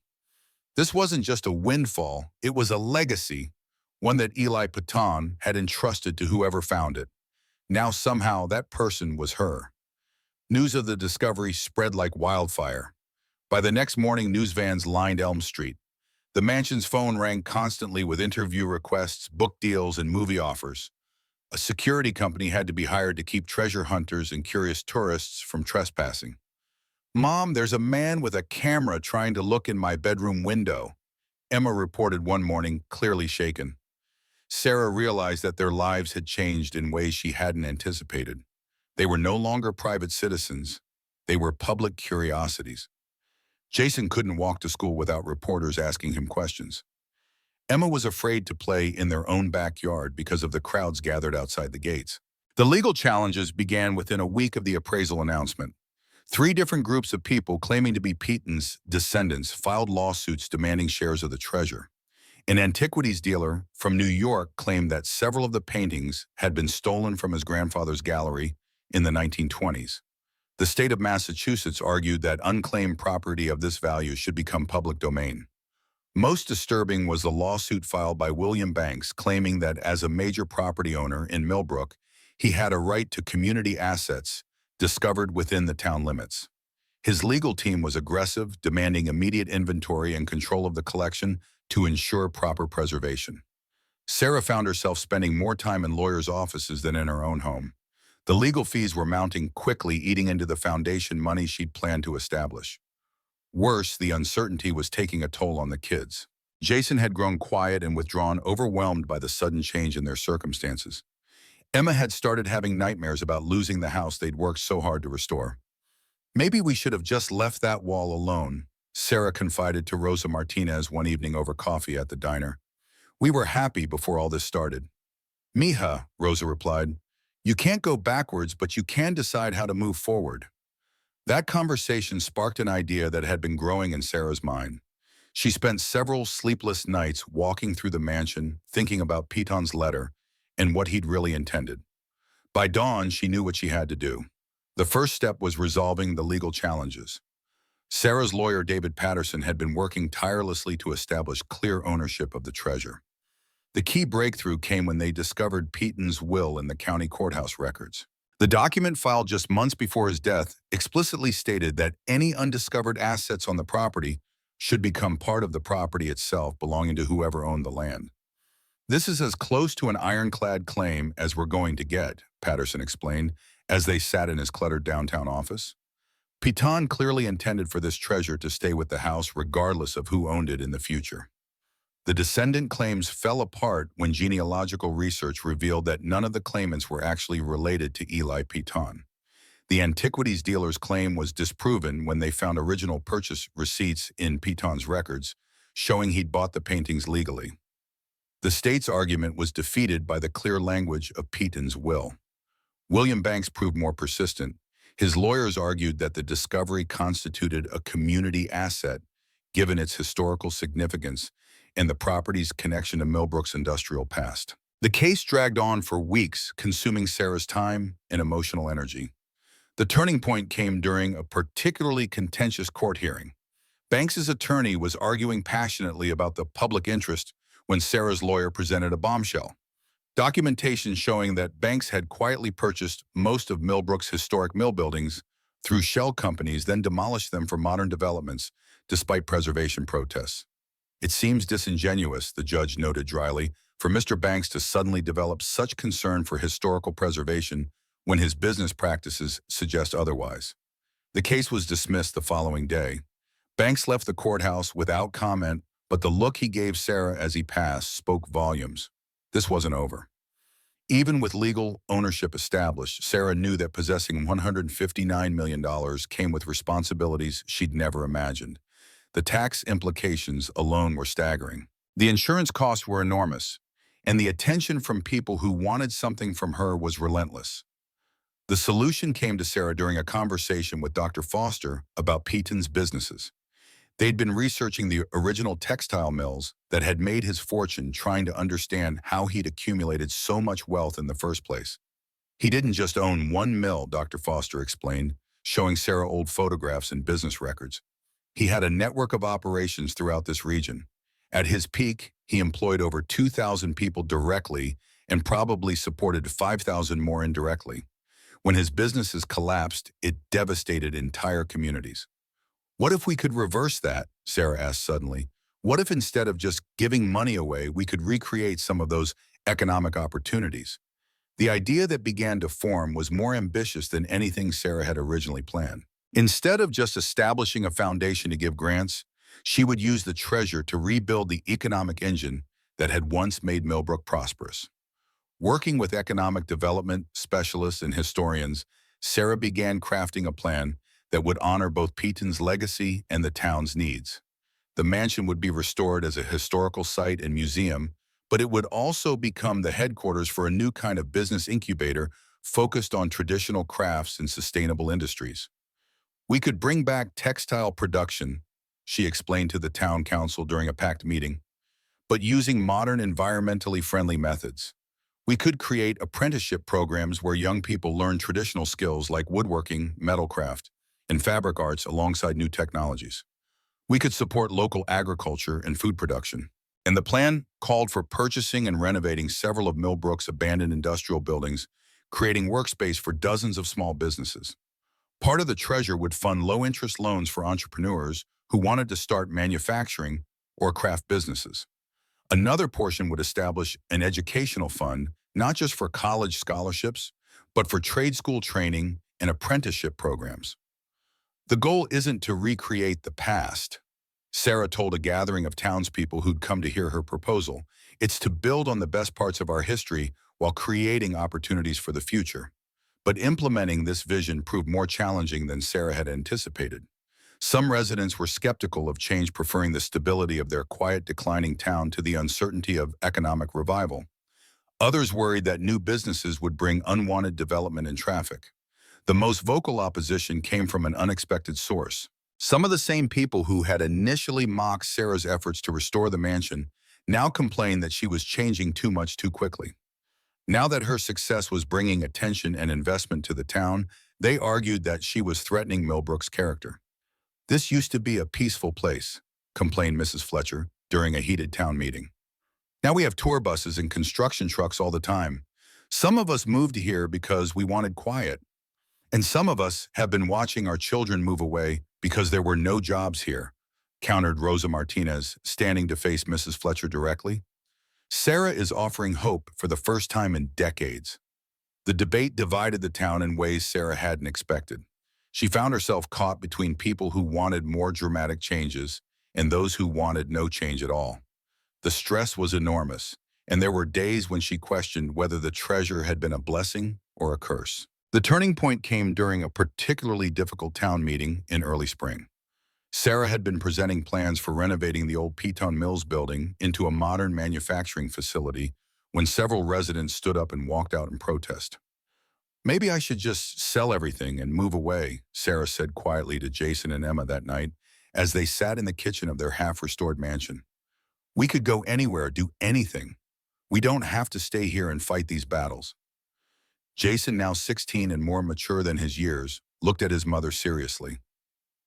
This wasn't just a windfall, it was a legacy, one that Eli Peton had entrusted to whoever found it. Now somehow that person was her. News of the discovery spread like wildfire. By the next morning, news vans lined Elm Street. The mansion's phone rang constantly with interview requests, book deals, and movie offers. A security company had to be hired to keep treasure hunters and curious tourists from trespassing. "Mom, there's a man with a camera trying to look in my bedroom window," Emma reported one morning, clearly shaken. Sarah realized that their lives had changed in ways she hadn't anticipated. They were no longer private citizens. They were public curiosities. Jason couldn't walk to school without reporters asking him questions. Emma was afraid to play in their own backyard because of the crowds gathered outside the gates. The legal challenges began within a week of the appraisal announcement. 3 different groups of people claiming to be Peton's descendants filed lawsuits demanding shares of the treasure. An antiquities dealer from New York claimed that several of the paintings had been stolen from his grandfather's gallery in the 1920s. The state of Massachusetts argued that unclaimed property of this value should become public domain. Most disturbing was the lawsuit filed by William Banks claiming that as a major property owner in Milbrook, he had a right to community assets discovered within the town limits. His legal team was aggressive, demanding immediate inventory and control of the collection to ensure proper preservation. Sarah found herself spending more time in lawyers' offices than in her own home. The legal fees were mounting quickly, eating into the foundation money she'd planned to establish. Worse, the uncertainty was taking a toll on the kids. Jason had grown quiet and withdrawn, overwhelmed by the sudden change in their circumstances. Emma had started having nightmares about losing the house they'd worked so hard to restore. "Maybe we should have just left that wall alone," Sarah confided to Rosa Martinez one evening over coffee at the diner. "We were happy before all this started." "Mija," Rosa replied, "you can't go backwards, but you can decide how to move forward." That conversation sparked an idea that had been growing in Sarah's mind. She spent several sleepless nights walking through the mansion, thinking about Peton's letter and what he'd really intended. By dawn, she knew what she had to do. The first step was resolving the legal challenges. Sarah's lawyer, David Patterson, had been working tirelessly to establish clear ownership of the treasure. The key breakthrough came when they discovered Peton's will in the county courthouse records. The document filed just months before his death explicitly stated that any undiscovered assets on the property should become part of the property itself, belonging to whoever owned the land. "This is as close to an ironclad claim as we're going to get," Patterson explained as they sat in his cluttered downtown office. Peton clearly intended for this treasure to stay with the house regardless of who owned it in the future. The descendant claims fell apart when genealogical research revealed that none of the claimants were actually related to Eli Peton. The antiquities dealer's claim was disproven when they found original purchase receipts in Peton's records, showing he'd bought the paintings legally. The state's argument was defeated by the clear language of Peton's will. William Banks proved more persistent. His lawyers argued that the discovery constituted a community asset, given its historical significance and the property's connection to Milbrook's industrial past. The case dragged on for weeks, consuming Sarah's time and emotional energy. The turning point came during a particularly contentious court hearing. Banks's attorney was arguing passionately about the public interest when Sarah's lawyer presented a bombshell. Documentation showing that Banks had quietly purchased most of Milbrook's historic mill buildings through shell companies, then demolished them for modern developments, despite preservation protests. "It seems disingenuous," the judge noted dryly, "for Mr. Banks to suddenly develop such concern for historical preservation when his business practices suggest otherwise." The case was dismissed the following day. Banks left the courthouse without comment, but the look he gave Sarah as he passed spoke volumes. This wasn't over. Even with legal ownership established, Sarah knew that possessing $159 million came with responsibilities she'd never imagined. The tax implications alone were staggering. The insurance costs were enormous, and the attention from people who wanted something from her was relentless. The solution came to Sarah during a conversation with Dr. Foster about Peton's businesses. They'd been researching the original textile mills that had made his fortune, trying to understand how he'd accumulated so much wealth in the first place. "He didn't just own one mill," Dr. Foster explained, showing Sarah old photographs and business records. "He had a network of operations throughout this region. At his peak, he employed over 2,000 people directly and probably supported 5,000 more indirectly. When his businesses collapsed, it devastated entire communities." "What if we could reverse that?" Sarah asked suddenly. "What if instead of just giving money away, we could recreate some of those economic opportunities?" The idea that began to form was more ambitious than anything Sarah had originally planned. Instead of just establishing a foundation to give grants, she would use the treasure to rebuild the economic engine that had once made Milbrook prosperous. Working with economic development specialists and historians, Sarah began crafting a plan that would honor both Peton's legacy and the town's needs. The mansion would be restored as a historical site and museum, but it would also become the headquarters for a new kind of business incubator focused on traditional crafts and sustainable industries. "We could bring back textile production," she explained to the town council during a packed meeting, "but using modern, environmentally friendly methods. We could create apprenticeship programs where young people learn traditional skills like woodworking, metalcraft, and fabric arts alongside new technologies. We could support local agriculture and food production. And the plan called for purchasing and renovating several of Milbrook's abandoned industrial buildings, creating workspace for dozens of small businesses. Part of the treasure would fund low-interest loans for entrepreneurs who wanted to start manufacturing or craft businesses. Another portion would establish an educational fund, not just for college scholarships, but for trade school training and apprenticeship programs. The goal isn't to recreate the past, Sarah told a gathering of townspeople who'd come to hear her proposal. It's to build on the best parts of our history while creating opportunities for the future. But implementing this vision proved more challenging than Sarah had anticipated. Some residents were skeptical of change, preferring the stability of their quiet, declining town to the uncertainty of economic revival. Others worried that new businesses would bring unwanted development and traffic. The most vocal opposition came from an unexpected source. Some of the same people who had initially mocked Sarah's efforts to restore the mansion now complained that she was changing too much too quickly. Now that her success was bringing attention and investment to the town, they argued that she was threatening Milbrook's character. "This used to be a peaceful place," complained Mrs. Fletcher during a heated town meeting. "Now we have tour buses and construction trucks all the time. Some of us moved here because we wanted quiet, and some of us have been watching our children move away because there were no jobs here," countered Rosa Martinez, standing to face Mrs. Fletcher directly. Sarah is offering hope for the first time in decades. The debate divided the town in ways Sarah hadn't expected. She found herself caught between people who wanted more dramatic changes and those who wanted no change at all. The stress was enormous, and there were days when she questioned whether the treasure had been a blessing or a curse. The turning point came during a particularly difficult town meeting in early spring. Sarah had been presenting plans for renovating the old Peton Mills building into a modern manufacturing facility when several residents stood up and walked out in protest. "Maybe I should just sell everything and move away," Sarah said quietly to Jason and Emma that night as they sat in the kitchen of their half-restored mansion. "We could go anywhere, do anything. We don't have to stay here and fight these battles." Jason, now 16 and more mature than his years, looked at his mother seriously.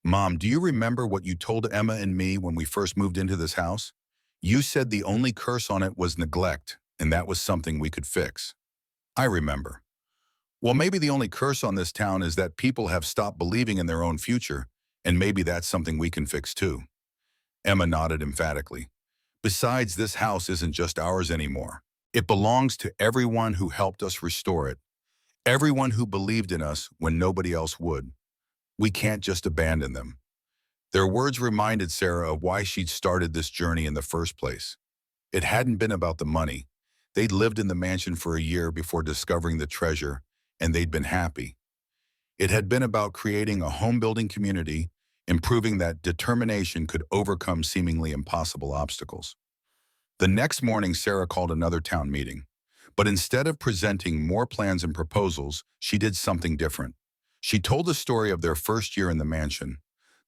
"Mom, do you remember what you told Emma and me when we first moved into this house? You said the only curse on it was neglect, and that was something we could fix." "I remember." "Well, maybe the only curse on this town is that people have stopped believing in their own future, and maybe that's something we can fix too." Emma nodded emphatically. "Besides, this house isn't just ours anymore. It belongs to everyone who helped us restore it, everyone who believed in us when nobody else would. We can't just abandon them." Their words reminded Sarah of why she'd started this journey in the first place. It hadn't been about the money. They'd lived in the mansion for a year before discovering the treasure, and they'd been happy. It had been about creating a home-building community and proving that determination could overcome seemingly impossible obstacles. The next morning, Sarah called another town meeting. But instead of presenting more plans and proposals, she did something different. She told the story of their first year in the mansion.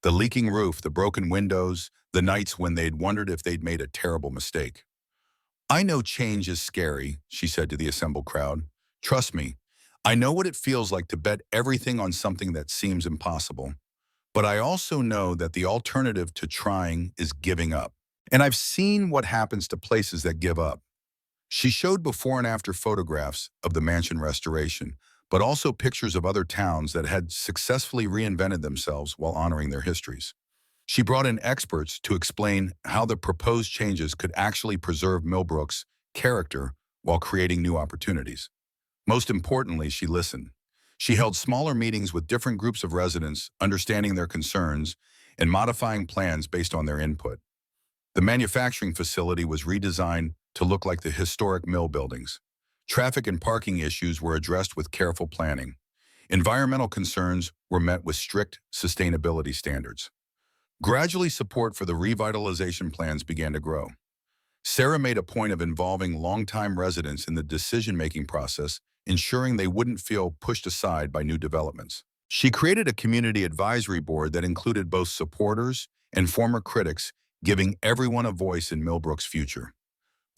The leaking roof, the broken windows, the nights when they'd wondered if they'd made a terrible mistake. "I know change is scary," she said to the assembled crowd. "Trust me, I know what it feels like to bet everything on something that seems impossible. But I also know that the alternative to trying is giving up. And I've seen what happens to places that give up." She showed before and after photographs of the mansion restoration, but also pictures of other towns that had successfully reinvented themselves while honoring their histories. She brought in experts to explain how the proposed changes could actually preserve Milbrook's character while creating new opportunities. Most importantly, she listened. She held smaller meetings with different groups of residents, understanding their concerns and modifying plans based on their input. The manufacturing facility was redesigned to look like the historic mill buildings. Traffic and parking issues were addressed with careful planning. Environmental concerns were met with strict sustainability standards. Gradually, support for the revitalization plans began to grow. Sarah made a point of involving longtime residents in the decision-making process, ensuring they wouldn't feel pushed aside by new developments. She created a community advisory board that included both supporters and former critics, giving everyone a voice in Milbrook's future.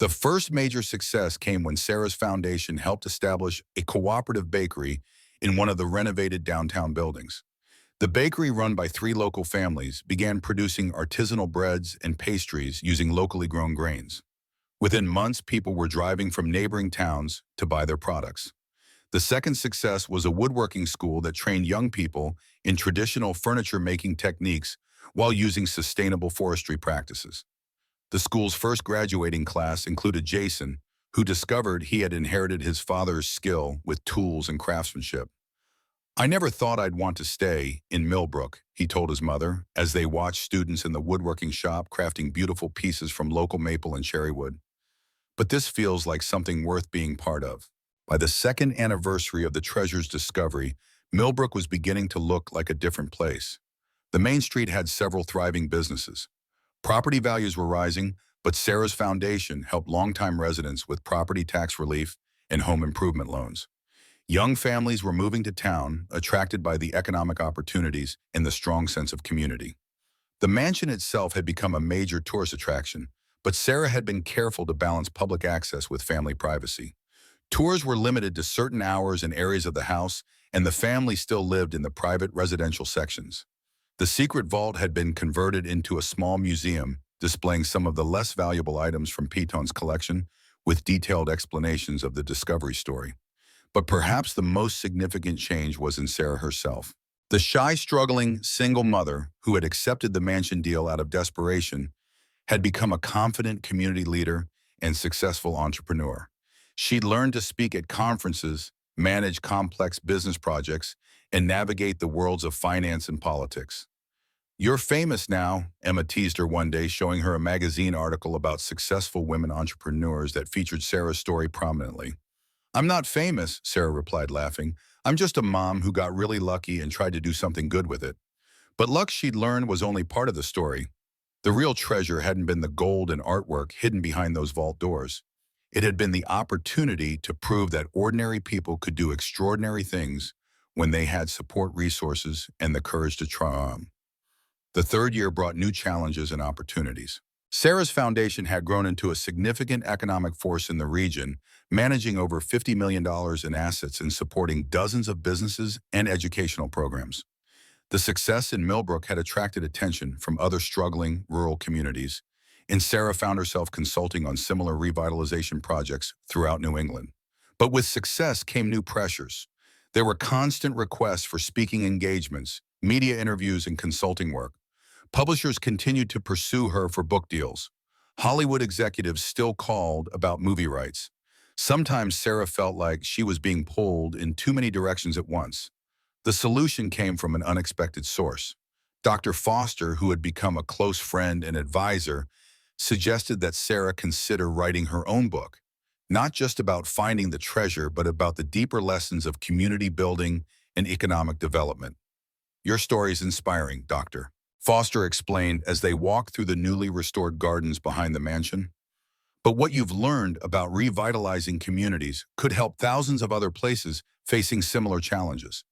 The first major success came when Sarah's foundation helped establish a cooperative bakery in one of the renovated downtown buildings. The bakery, run by three local families, began producing artisanal breads and pastries using locally grown grains. Within months, people were driving from neighboring towns to buy their products. The second success was a woodworking school that trained young people in traditional furniture-making techniques while using sustainable forestry practices. The school's first graduating class included Jason, who discovered he had inherited his father's skill with tools and craftsmanship. "I never thought I'd want to stay in Milbrook," he told his mother, as they watched students in the woodworking shop crafting beautiful pieces from local maple and cherry wood. "But this feels like something worth being part of." By the second anniversary of the treasure's discovery, Milbrook was beginning to look like a different place. The main street had several thriving businesses. Property values were rising, but Sarah's foundation helped longtime residents with property tax relief and home improvement loans. Young families were moving to town, attracted by the economic opportunities and the strong sense of community. The mansion itself had become a major tourist attraction, but Sarah had been careful to balance public access with family privacy. Tours were limited to certain hours and areas of the house, and the family still lived in the private residential sections. The secret vault had been converted into a small museum, displaying some of the less valuable items from Peton's collection, with detailed explanations of the discovery story. But perhaps the most significant change was in Sarah herself. The shy, struggling, single mother who had accepted the mansion deal out of desperation had become a confident community leader and successful entrepreneur. She'd learned to speak at conferences, manage complex business projects, and navigate the worlds of finance and politics. "You're famous now," Emma teased her one day, showing her a magazine article about successful women entrepreneurs that featured Sarah's story prominently. "I'm not famous," Sarah replied, laughing. "I'm just a mom who got really lucky and tried to do something good with it." But luck, she'd learned, was only part of the story. The real treasure hadn't been the gold and artwork hidden behind those vault doors. It had been the opportunity to prove that ordinary people could do extraordinary things when they had support, resources, and the courage to try on. The third year brought new challenges and opportunities. Sarah's foundation had grown into a significant economic force in the region, managing over $50 million in assets and supporting dozens of businesses and educational programs. The success in Milbrook had attracted attention from other struggling rural communities, and Sarah found herself consulting on similar revitalization projects throughout New England. But with success came new pressures. There were constant requests for speaking engagements, media interviews, and consulting work. Publishers continued to pursue her for book deals. Hollywood executives still called about movie rights. Sometimes Sarah felt like she was being pulled in too many directions at once. The solution came from an unexpected source. Dr. Foster, who had become a close friend and advisor, suggested that Sarah consider writing her own book, not just about finding the treasure, but about the deeper lessons of community building and economic development. "Your story is inspiring, Doctor," Foster explained as they walked through the newly restored gardens behind the mansion. "But what you've learned about revitalizing communities could help thousands of other places facing similar challenges.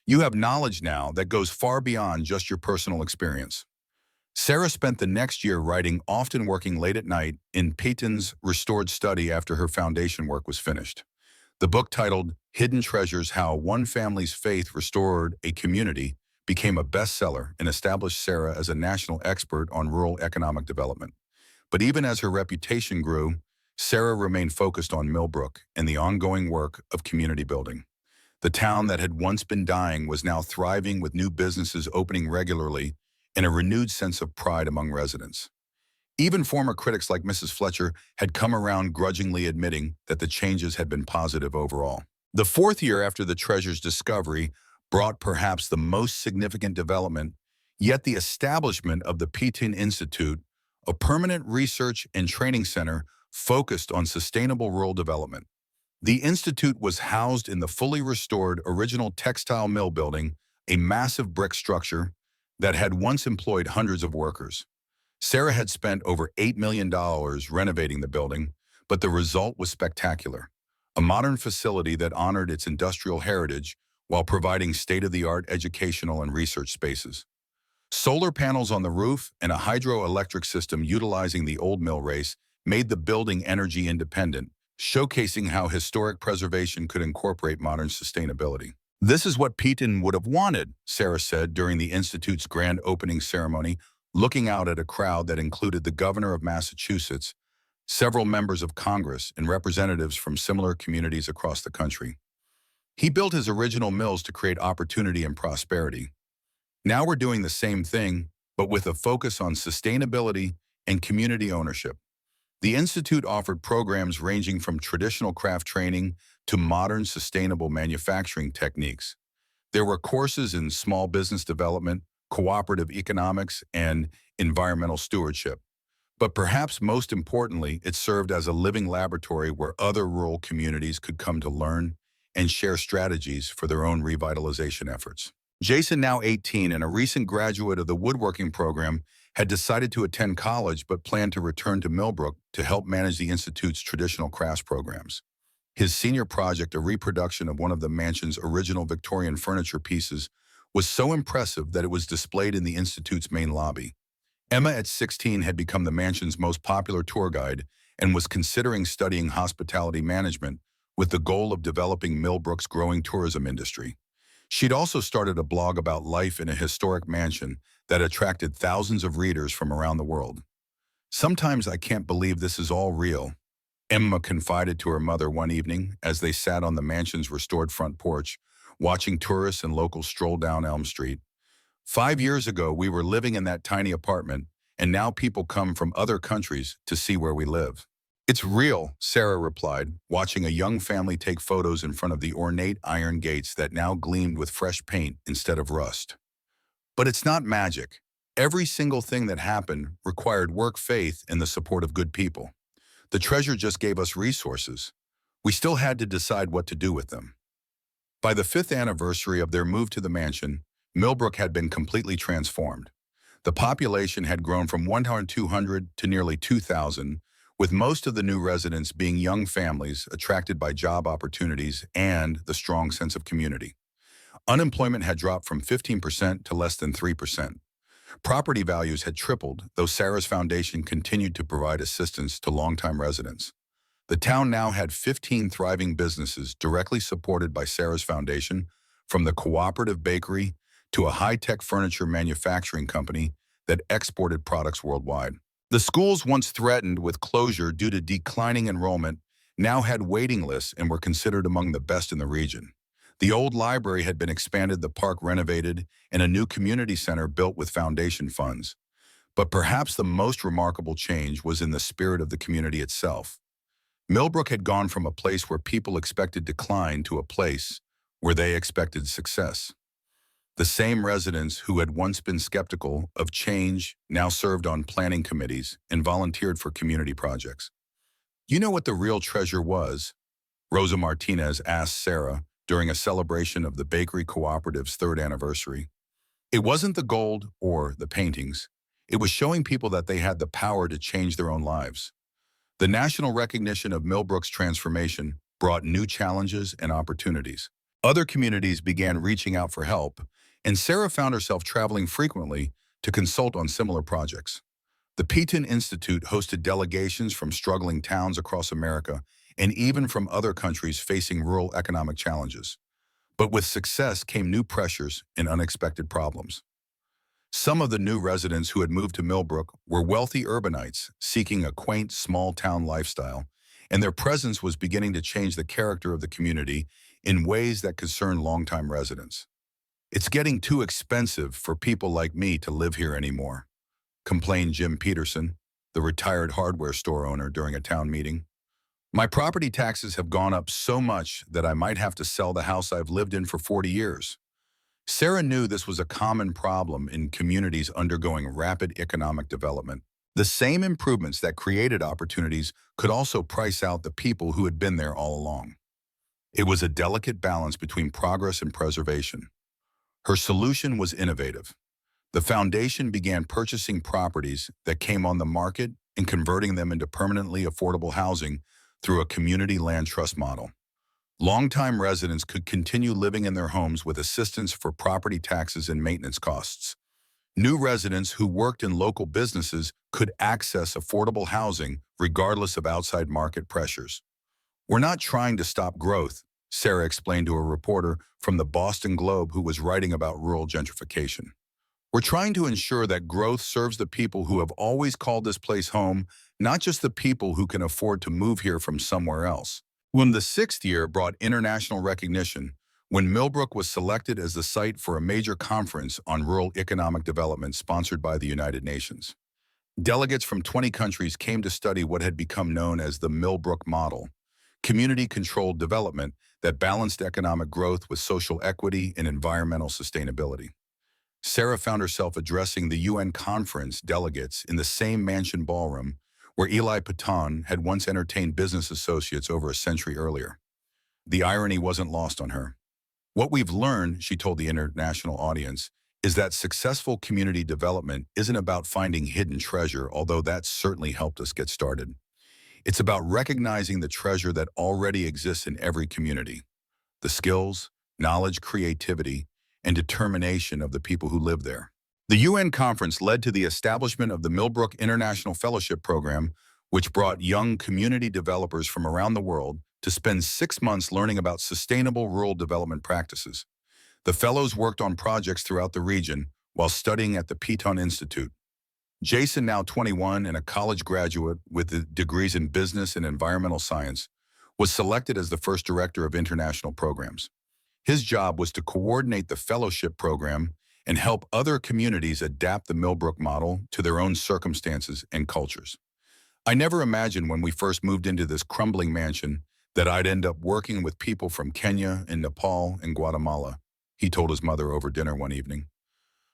You have knowledge now that goes far beyond just your personal experience." Sarah spent the next year writing, often working late at night, in Peton's restored study after her foundation work was finished. The book, titled Hidden Treasures: How One Family's Faith Restored a Community, became a bestseller and established Sarah as a national expert on rural economic development. But even as her reputation grew, Sarah remained focused on Milbrook and the ongoing work of community building. The town that had once been dying was now thriving, with new businesses opening regularly and a renewed sense of pride among residents. Even former critics like Mrs. Fletcher had come around, grudgingly admitting that the changes had been positive overall. The fourth year after the treasure's discovery brought perhaps the most significant development, yet the establishment of the Peton Institute, a permanent research and training center focused on sustainable rural development. The institute was housed in the fully restored original textile mill building, a massive brick structure that had once employed hundreds of workers. Sarah had spent over $8 million renovating the building, but the result was spectacular. A modern facility that honored its industrial heritage while providing state-of-the-art educational and research spaces. Solar panels on the roof and a hydroelectric system utilizing the old mill race made the building energy independent, showcasing how historic preservation could incorporate modern sustainability. "This is what Peton would have wanted," Sarah said during the Institute's grand opening ceremony, looking out at a crowd that included the governor of Massachusetts, several members of Congress, and representatives from similar communities across the country. He built his original mills to create opportunity and prosperity. Now we're doing the same thing, but with a focus on sustainability and community ownership. The Institute offered programs ranging from traditional craft training to modern sustainable manufacturing techniques. There were courses in small business development, cooperative economics, and environmental stewardship. But perhaps most importantly, it served as a living laboratory where other rural communities could come to learn and share strategies for their own revitalization efforts. Jason, now 18 and a recent graduate of the woodworking program, had decided to attend college but planned to return to Milbrook to help manage the Institute's traditional crafts programs. His senior project, a reproduction of one of the mansion's original Victorian furniture pieces, was so impressive that it was displayed in the Institute's main lobby. Emma, at 16, had become the mansion's most popular tour guide and was considering studying hospitality management with the goal of developing Milbrook's growing tourism industry. She'd also started a blog about life in a historic mansion that attracted thousands of readers from around the world. "Sometimes I can't believe this is all real," Emma confided to her mother one evening as they sat on the mansion's restored front porch, watching tourists and locals stroll down Elm Street. "5 years ago, we were living in that tiny apartment, and now people come from other countries to see where we live." "It's real," Sarah replied, watching a young family take photos in front of the ornate iron gates that now gleamed with fresh paint instead of rust. "But it's not magic. Every single thing that happened required work, faith, and the support of good people. The treasure just gave us resources. We still had to decide what to do with them." By the 5th anniversary of their move to the mansion, Milbrook had been completely transformed. The population had grown from 1,200 to nearly 2,000, with most of the new residents being young families attracted by job opportunities and the strong sense of community. Unemployment had dropped from 15% to less than 3%. Property values had tripled, though Sarah's foundation continued to provide assistance to longtime residents. The town now had 15 thriving businesses directly supported by Sarah's foundation, from the cooperative bakery to a high-tech furniture manufacturing company that exported products worldwide. The schools, once threatened with closure due to declining enrollment, now had waiting lists and were considered among the best in the region. The old library had been expanded, the park renovated, and a new community center built with foundation funds. But perhaps the most remarkable change was in the spirit of the community itself. Milbrook had gone from a place where people expected decline to a place where they expected success. The same residents who had once been skeptical of change now served on planning committees and volunteered for community projects. "You know what the real treasure was?" Rosa Martinez asked Sarah during a celebration of the Bakery Cooperative's 3rd anniversary. "It wasn't the gold or the paintings. It was showing people that they had the power to change their own lives." The national recognition of Milbrook's transformation brought new challenges and opportunities. Other communities began reaching out for help, and Sarah found herself traveling frequently to consult on similar projects. The Peton Institute hosted delegations from struggling towns across America and even from other countries facing rural economic challenges. But with success came new pressures and unexpected problems. Some of the new residents who had moved to Milbrook were wealthy urbanites seeking a quaint, small-town lifestyle, and their presence was beginning to change the character of the community in ways that concerned longtime residents. "It's getting too expensive for people like me to live here anymore," complained Jim Peterson, the retired hardware store owner, during a town meeting. "My property taxes have gone up so much that I might have to sell the house I've lived in for 40 years. Sarah knew this was a common problem in communities undergoing rapid economic development. The same improvements that created opportunities could also price out the people who had been there all along. It was a delicate balance between progress and preservation. Her solution was innovative. The foundation began purchasing properties that came on the market and converting them into permanently affordable housing through a community land trust model. Longtime residents could continue living in their homes with assistance for property taxes and maintenance costs. New residents who worked in local businesses could access affordable housing regardless of outside market pressures. "We're not trying to stop growth," Sarah explained to a reporter from the Boston Globe who was writing about rural gentrification. "We're trying to ensure that growth serves the people who have always called this place home, not just the people who can afford to move here from somewhere else." When the sixth year brought international recognition, when Milbrook was selected as the site for a major conference on rural economic development sponsored by the United Nations. Delegates from 20 countries came to study what had become known as the Milbrook model, community-controlled development that balanced economic growth with social equity and environmental sustainability. Sarah found herself addressing the UN conference delegates in the same mansion ballroom where Eli Peton had once entertained business associates over a century earlier. The irony wasn't lost on her. "What we've learned," she told the international audience, "is that successful community development isn't about finding hidden treasure, although that certainly helped us get started. It's about recognizing the treasure that already exists in every community, the skills, knowledge, creativity, and determination of the people who live there." The UN conference led to the establishment of the Milbrook International Fellowship Program, which brought young community developers from around the world to spend 6 months learning about sustainable rural development practices. The fellows worked on projects throughout the region while studying at the Peton Institute. Jason, now 21 and a college graduate with degrees in business and environmental science, was selected as the first director of international programs. His job was to coordinate the fellowship program and help other communities adapt the Milbrook model to their own circumstances and cultures. "I never imagined when we first moved into this crumbling mansion that I'd end up working with people from Kenya and Nepal and Guatemala," he told his mother over dinner one evening.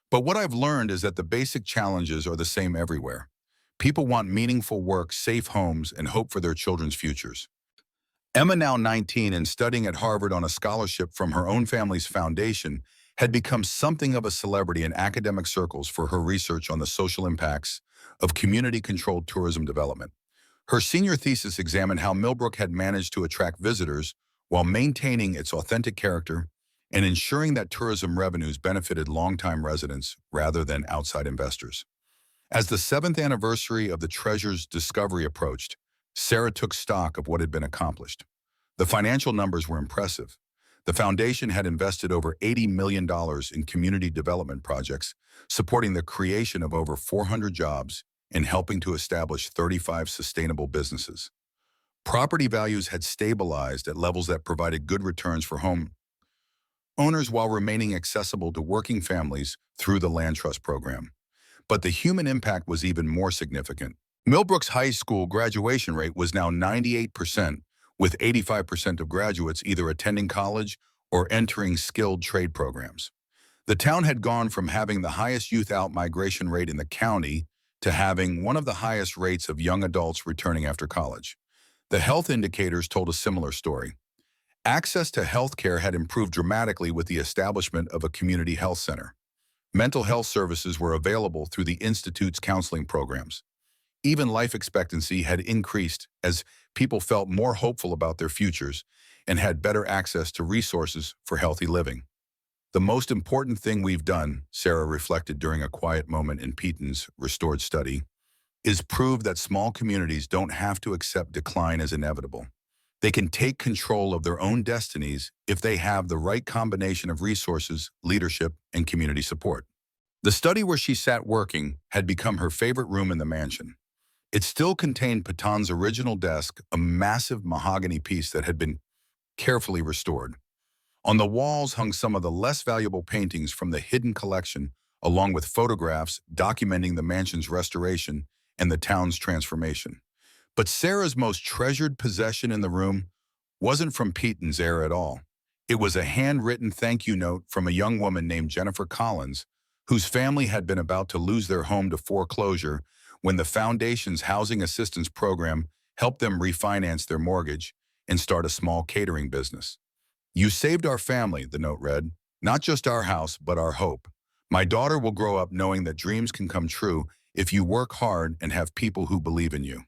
"But what I've learned is that the basic challenges are the same everywhere. People want meaningful work, safe homes, and hope for their children's futures." Emma, now 19 and studying at Harvard on a scholarship from her own family's foundation, had become something of a celebrity in academic circles for her research on the social impacts of community-controlled tourism development. Her senior thesis examined how Milbrook had managed to attract visitors while maintaining its authentic character and ensuring that tourism revenues benefited longtime residents rather than outside investors. As the 7th anniversary of the treasure's discovery approached, Sarah took stock of what had been accomplished. The financial numbers were impressive. The foundation had invested over $80 million in community development projects, supporting the creation of over 400 jobs and helping to establish 35 sustainable businesses. Property values had stabilized at levels that provided good returns for home owners while remaining accessible to working families through the land trust program. But the human impact was even more significant. Milbrook's high school graduation rate was now 98%, with 85% of graduates either attending college or entering skilled trade programs. The town had gone from having the highest youth out-migration rate in the county to having one of the highest rates of young adults returning after college. The health indicators told a similar story. Access to health care had improved dramatically with the establishment of a community health center. Mental health services were available through the Institute's counseling programs. Even life expectancy had increased as people felt more hopeful about their futures and had better access to resources for healthy living. "The most important thing we've done," Sarah reflected during a quiet moment in Peton's restored study, "is prove that small communities don't have to accept decline as inevitable. They can take control of their own destinies if they have the right combination of resources, leadership, and community support." The study where she sat working had become her favorite room in the mansion. It still contained Peton's original desk, a massive mahogany piece that had been carefully restored. On the walls hung some of the less valuable paintings from the hidden collection, along with photographs documenting the mansion's restoration and the town's transformation. But Sarah's most treasured possession in the room wasn't from Peton's era at all. It was a handwritten thank you note from a young woman named Jennifer Collins, whose family had been about to lose their home to foreclosure when the foundation's housing assistance program helped them refinance their mortgage and start a small catering business. "You saved our family," the note read, "not just our house, but our hope. My daughter will grow up knowing that dreams can come true if you work hard and have people who believe in you."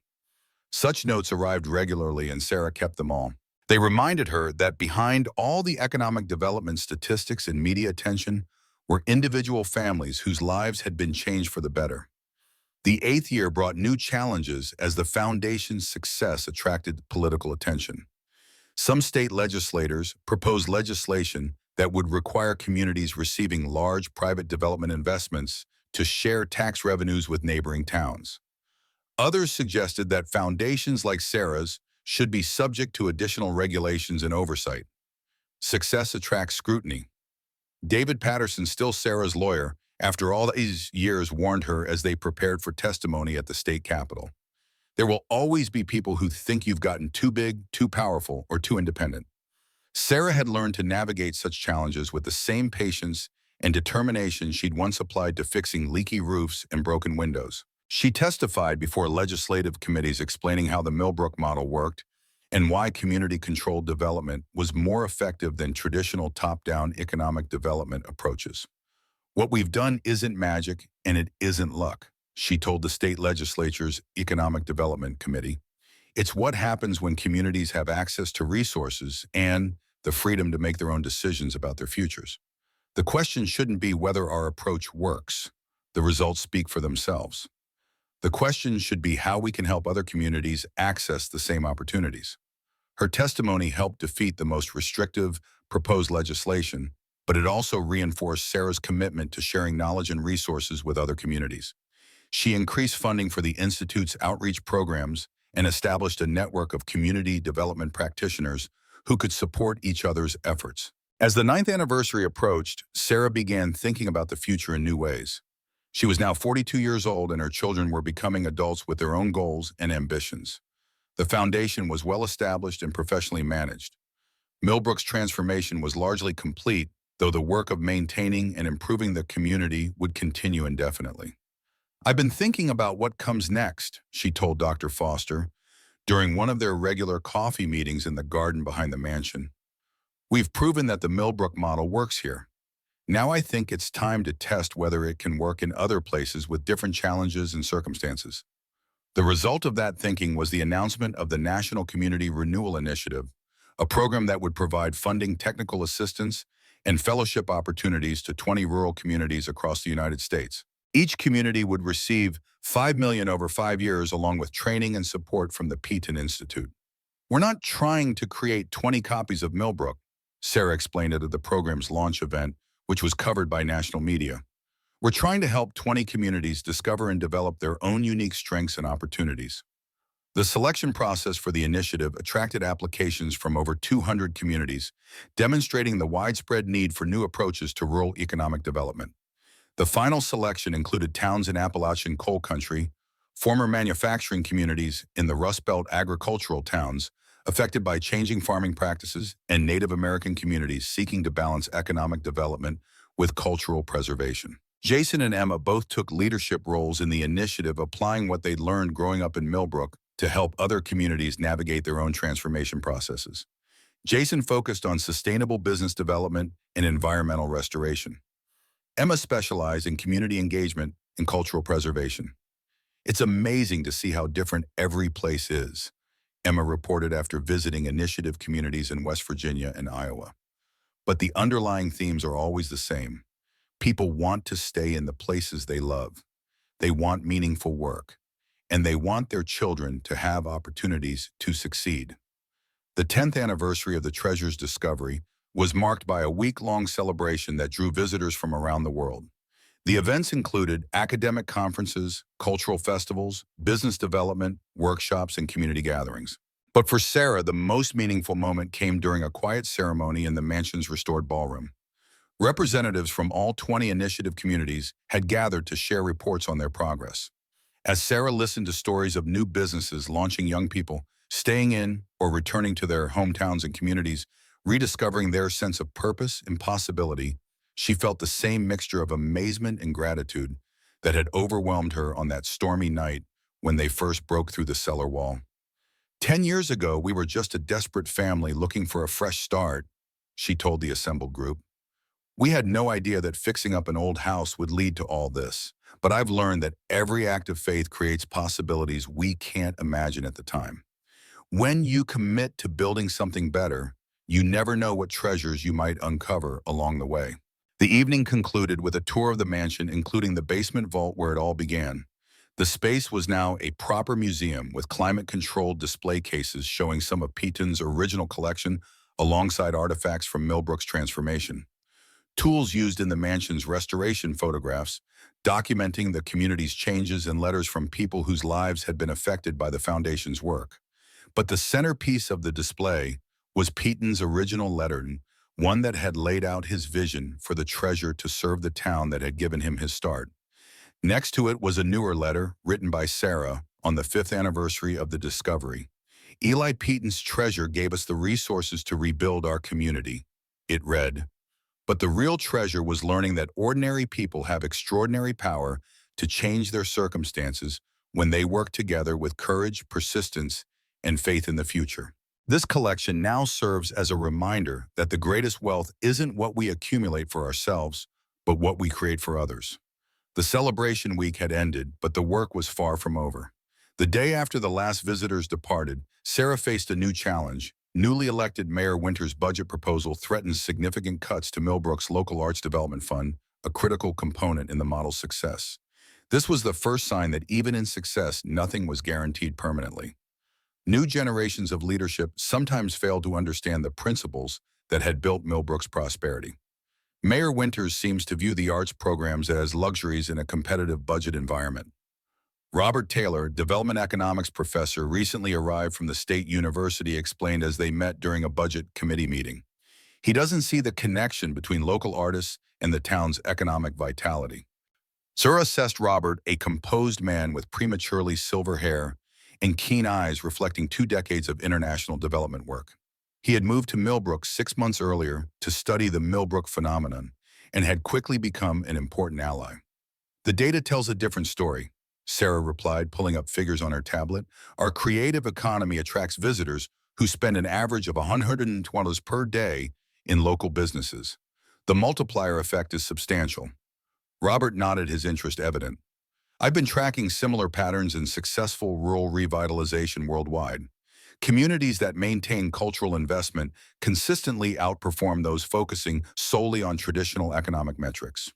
Such notes arrived regularly, and Sarah kept them all. They reminded her that behind all the economic development statistics and media attention were individual families whose lives had been changed for the better. The eighth year brought new challenges as the foundation's success attracted political attention. Some state legislators proposed legislation that would require communities receiving large private development investments to share tax revenues with neighboring towns. Others suggested that foundations like Sarah's should be subject to additional regulations and oversight. Success attracts scrutiny. David Patterson, still Sarah's lawyer, after all these years warned her as they prepared for testimony at the state capitol. There will always be people who think you've gotten too big, too powerful, or too independent. Sarah had learned to navigate such challenges with the same patience and determination she'd once applied to fixing leaky roofs and broken windows. She testified before legislative committees explaining how the Milbrook model worked and why community-controlled development was more effective than traditional top-down economic development approaches. "What we've done isn't magic, and it isn't luck," she told the state legislature's Economic Development Committee. "It's what happens when communities have access to resources and the freedom to make their own decisions about their futures. The question shouldn't be whether our approach works. The results speak for themselves. The question should be how we can help other communities access the same opportunities." Her testimony helped defeat the most restrictive proposed legislation, but it also reinforced Sarah's commitment to sharing knowledge and resources with other communities. She increased funding for the Institute's outreach programs and established a network of community development practitioners who could support each other's efforts. As the 9th anniversary approached, Sarah began thinking about the future in new ways. She was now 42 years old, and her children were becoming adults with their own goals and ambitions. The foundation was well established and professionally managed. Milbrook's transformation was largely complete, though the work of maintaining and improving the community would continue indefinitely. "I've been thinking about what comes next," she told Dr. Foster during one of their regular coffee meetings in the garden behind the mansion. "We've proven that the Milbrook model works here. Now I think it's time to test whether it can work in other places with different challenges and circumstances." The result of that thinking was the announcement of the National Community Renewal Initiative, a program that would provide funding, technical assistance, and fellowship opportunities to 20 rural communities across the United States. Each community would receive $5 million over 5 years, along with training and support from the Peton Institute. "We're not trying to create 20 copies of Milbrook," Sarah explained it at the program's launch event, which was covered by national media. "We're trying to help 20 communities discover and develop their own unique strengths and opportunities." The selection process for the initiative attracted applications from over 200 communities, demonstrating the widespread need for new approaches to rural economic development. The final selection included towns in Appalachian coal country, former manufacturing communities in the Rust Belt agricultural towns affected by changing farming practices, and Native American communities seeking to balance economic development with cultural preservation. Jason and Emma both took leadership roles in the initiative, applying what they'd learned growing up in Milbrook to help other communities navigate their own transformation processes. Jason focused on sustainable business development and environmental restoration. Emma specialized in community engagement and cultural preservation. "It's amazing to see how different every place is," Emma reported after visiting initiative communities in West Virginia and Iowa. "But the underlying themes are always the same. People want to stay in the places they love. They want meaningful work, and they want their children to have opportunities to succeed." The 10th anniversary of the treasure's discovery was marked by a week-long celebration that drew visitors from around the world. The events included academic conferences, cultural festivals, business development, workshops, and community gatherings. But for Sarah, the most meaningful moment came during a quiet ceremony in the mansion's restored ballroom. Representatives from all 20 initiative communities had gathered to share reports on their progress. As Sarah listened to stories of new businesses launching, young people staying in or returning to their hometowns and communities, rediscovering their sense of purpose and possibility, she felt the same mixture of amazement and gratitude that had overwhelmed her on that stormy night when they first broke through the cellar wall. 10 years ago, we were just a desperate family looking for a fresh start," she told the assembled group. "We had no idea that fixing up an old house would lead to all this, but I've learned that every act of faith creates possibilities we can't imagine at the time. When you commit to building something better, you never know what treasures you might uncover along the way." The evening concluded with a tour of the mansion, including the basement vault where it all began. The space was now a proper museum with climate-controlled display cases showing some of Peton's original collection alongside artifacts from Milbrook's transformation. Tools used in the mansion's restoration photographs, documenting the community's changes and letters from people whose lives had been affected by the foundation's work. But the centerpiece of the display was Peton's original lettering, one that had laid out his vision for the treasure to serve the town that had given him his start. Next to it was a newer letter written by Sarah on the 5th anniversary of the discovery. Eli Peton's treasure gave us the resources to rebuild our community. It read, but the real treasure was learning that ordinary people have extraordinary power to change their circumstances when they work together with courage, persistence, and faith in the future. This collection now serves as a reminder that the greatest wealth isn't what we accumulate for ourselves, but what we create for others. The celebration week had ended, but the work was far from over. The day after the last visitors departed, Sarah faced a new challenge. Newly elected Mayor Winter's budget proposal threatens significant cuts to Milbrook's local arts development fund, a critical component in the model's success. This was the first sign that even in success, nothing was guaranteed permanently. New generations of leadership sometimes failed to understand the principles that had built Milbrook's prosperity. Mayor Winters seems to view the arts programs as luxuries in a competitive budget environment. Robert Taylor, development economics professor, recently arrived from the State University, explained as they met during a budget committee meeting. He doesn't see the connection between local artists and the town's economic vitality. Sir assessed Robert, a composed man with prematurely silver hair and keen eyes reflecting 2 decades of international development work. He had moved to Milbrook 6 months earlier to study the Milbrook phenomenon and had quickly become an important ally. The data tells a different story, Sarah replied, pulling up figures on her tablet. Our creative economy attracts visitors who spend an average of $120 per day in local businesses. The multiplier effect is substantial. Robert nodded, his interest evident. I've been tracking similar patterns in successful rural revitalization worldwide. Communities that maintain cultural investment consistently outperform those focusing solely on traditional economic metrics.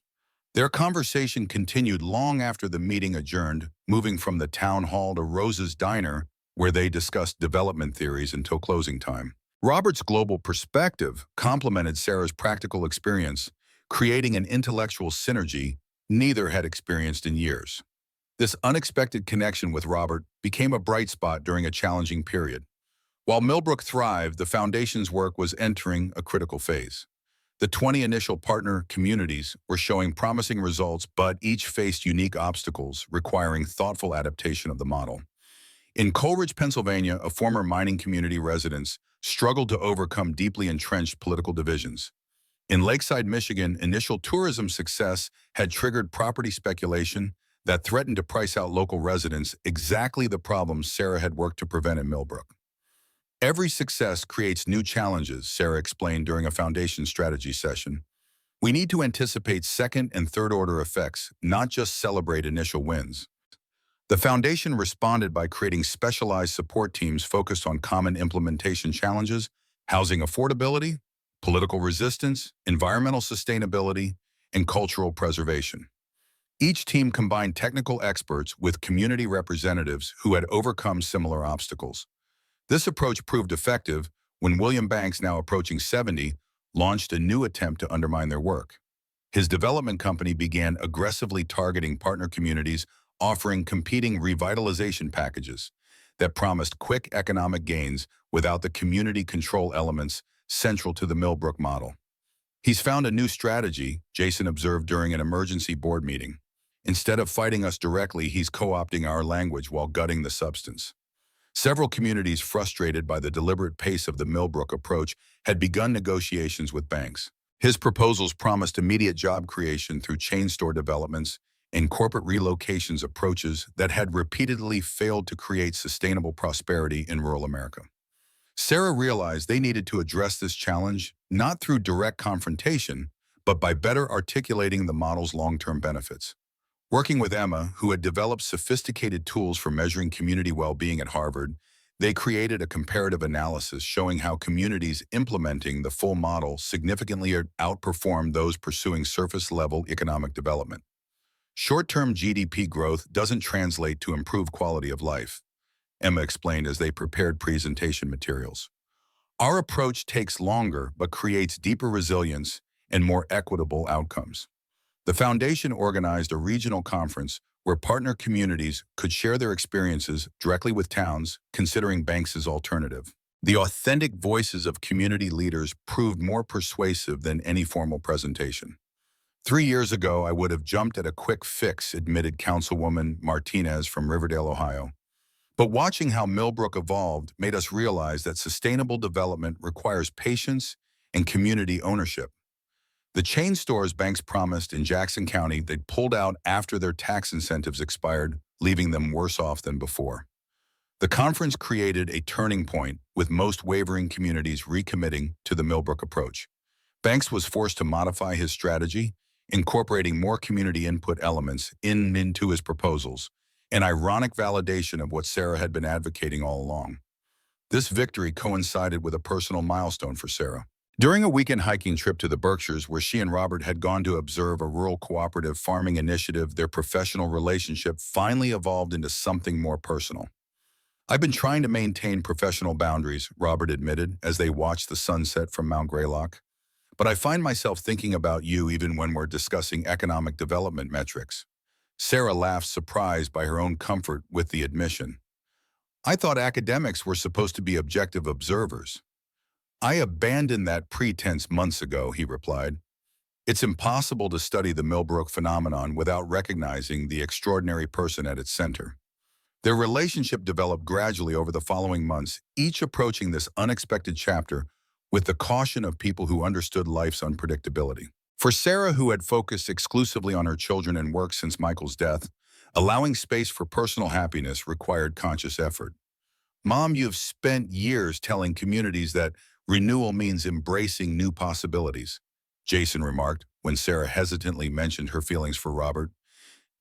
Their conversation continued long after the meeting adjourned, moving from the town hall to Rose's Diner, where they discussed development theories until closing time. Robert's global perspective complemented Sarah's practical experience, creating an intellectual synergy neither had experienced in years. This unexpected connection with Robert became a bright spot during a challenging period. While Milbrook thrived, the foundation's work was entering a critical phase. The 20 initial partner communities were showing promising results, but each faced unique obstacles requiring thoughtful adaptation of the model. In Coleridge, Pennsylvania, a former mining community, residents struggled to overcome deeply entrenched political divisions. In Lakeside, Michigan, initial tourism success had triggered property speculation that threatened to price out local residents, exactly the problems Sarah had worked to prevent in Milbrook. Every success creates new challenges, Sarah explained during a foundation strategy session. We need to anticipate second and third order effects, not just celebrate initial wins. The foundation responded by creating specialized support teams focused on common implementation challenges, housing affordability, political resistance, environmental sustainability, and cultural preservation. Each team combined technical experts with community representatives who had overcome similar obstacles. This approach proved effective when William Banks, now approaching 70, launched a new attempt to undermine their work. His development company began aggressively targeting partner communities, offering competing revitalization packages that promised quick economic gains without the community control elements central to the Milbrook model. He's found a new strategy, Jason observed during an emergency board meeting. Instead of fighting us directly, he's co-opting our language while gutting the substance. Several communities, frustrated by the deliberate pace of the Milbrook approach, had begun negotiations with banks. His proposals promised immediate job creation through chain store developments and corporate relocations, approaches that had repeatedly failed to create sustainable prosperity in rural America. Sarah realized they needed to address this challenge not through direct confrontation, but by better articulating the model's long-term benefits. Working with Emma, who had developed sophisticated tools for measuring community well-being at Harvard, They created a comparative analysis showing how communities implementing the full model significantly outperformed those pursuing surface-level economic development. Short-term GDP growth doesn't translate to improved quality of life, Emma explained as they prepared presentation materials. Our approach takes longer but creates deeper resilience and more equitable outcomes. The foundation organized a regional conference where partner communities could share their experiences directly with towns, considering banks as alternative. The authentic voices of community leaders proved more persuasive than any formal presentation. 3 years ago, I would have jumped at a quick fix, admitted Councilwoman Martinez from Riverdale, Ohio. But watching how Milbrook evolved made us realize that sustainable development requires patience and community ownership. The chain stores banks promised in Jackson County they'd pulled out after their tax incentives expired, leaving them worse off than before. The conference created a turning point, with most wavering communities recommitting to the Milbrook approach. Banks was forced to modify his strategy, incorporating more community input elements into his proposals, an ironic validation of what Sarah had been advocating all along. This victory coincided with a personal milestone for Sarah. During a weekend hiking trip to the Berkshires where she and Robert had gone to observe a rural cooperative farming initiative, their professional relationship finally evolved into something more personal. "I've been trying to maintain professional boundaries," Robert admitted as they watched the sunset from Mount Greylock. "But I find myself thinking about you even when we're discussing economic development metrics." Sarah laughed, surprised by her own comfort with the admission. "I thought academics were supposed to be objective observers." "I abandoned that pretense months ago," he replied. "It's impossible to study the Milbrook phenomenon without recognizing the extraordinary person at its center." Their relationship developed gradually over the following months, each approaching this unexpected chapter with the caution of people who understood life's unpredictability. For Sarah, who had focused exclusively on her children and work since Michael's death, allowing space for personal happiness required conscious effort. "Mom, you've spent years telling communities that renewal means embracing new possibilities," Jason remarked when Sarah hesitantly mentioned her feelings for Robert.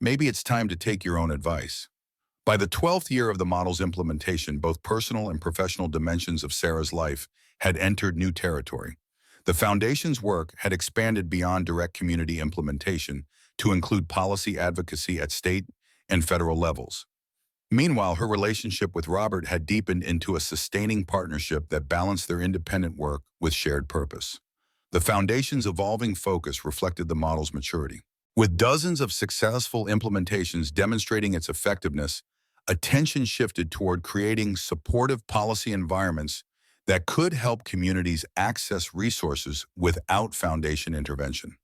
"Maybe it's time to take your own advice." By the 12th year of the model's implementation, both personal and professional dimensions of Sarah's life had entered new territory. The foundation's work had expanded beyond direct community implementation to include policy advocacy at state and federal levels. Meanwhile, her relationship with Robert had deepened into a sustaining partnership that balanced their independent work with shared purpose. The foundation's evolving focus reflected the model's maturity. With dozens of successful implementations demonstrating its effectiveness, attention shifted toward creating supportive policy environments that could help communities access resources without foundation intervention.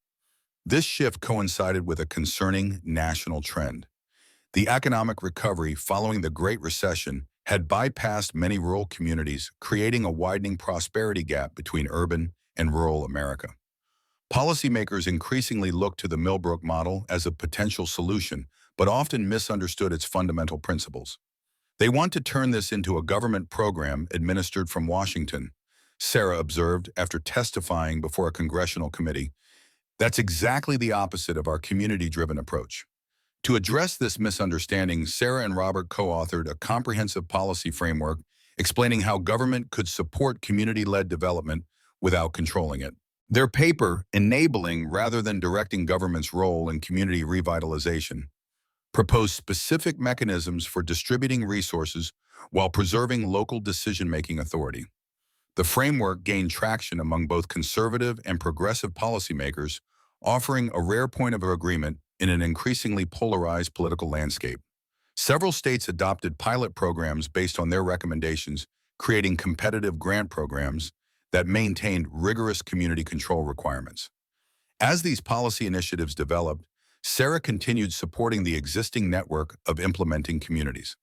This shift coincided with a concerning national trend. The economic recovery following the Great Recession had bypassed many rural communities, creating a widening prosperity gap between urban and rural America. Policymakers increasingly looked to the Milbrook model as a potential solution, but often misunderstood its fundamental principles. "They want to turn this into a government program administered from Washington," Sarah observed after testifying before a congressional committee. "That's exactly the opposite of our community-driven approach." To address this misunderstanding, Sarah and Robert co-authored a comprehensive policy framework explaining how government could support community-led development without controlling it. Their paper, Enabling Rather Than Directing Government's Role in Community Revitalization, proposed specific mechanisms for distributing resources while preserving local decision-making authority. The framework gained traction among both conservative and progressive policymakers, offering a rare point of agreement in an increasingly polarized political landscape. Several states adopted pilot programs based on their recommendations, creating competitive grant programs that maintained rigorous community control requirements. As these policy initiatives developed, Sarah continued supporting the existing network of implementing communities.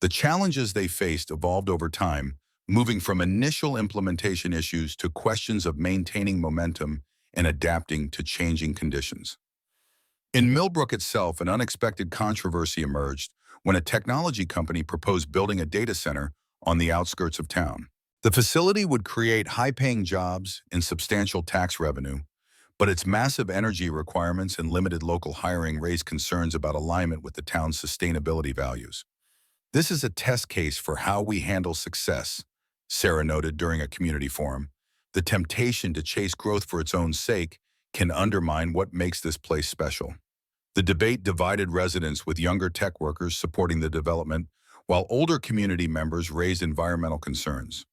The challenges they faced evolved over time, moving from initial implementation issues to questions of maintaining momentum and adapting to changing conditions. In Milbrook itself, an unexpected controversy emerged when a technology company proposed building a data center on the outskirts of town. The facility would create high-paying jobs and substantial tax revenue, but its massive energy requirements and limited local hiring raised concerns about alignment with the town's sustainability values. This is a test case for how we handle success, Sarah noted during a community forum. The temptation to chase growth for its own sake can undermine what makes this place special. The debate divided residents, with younger tech workers supporting the development, while older community members raised environmental concerns.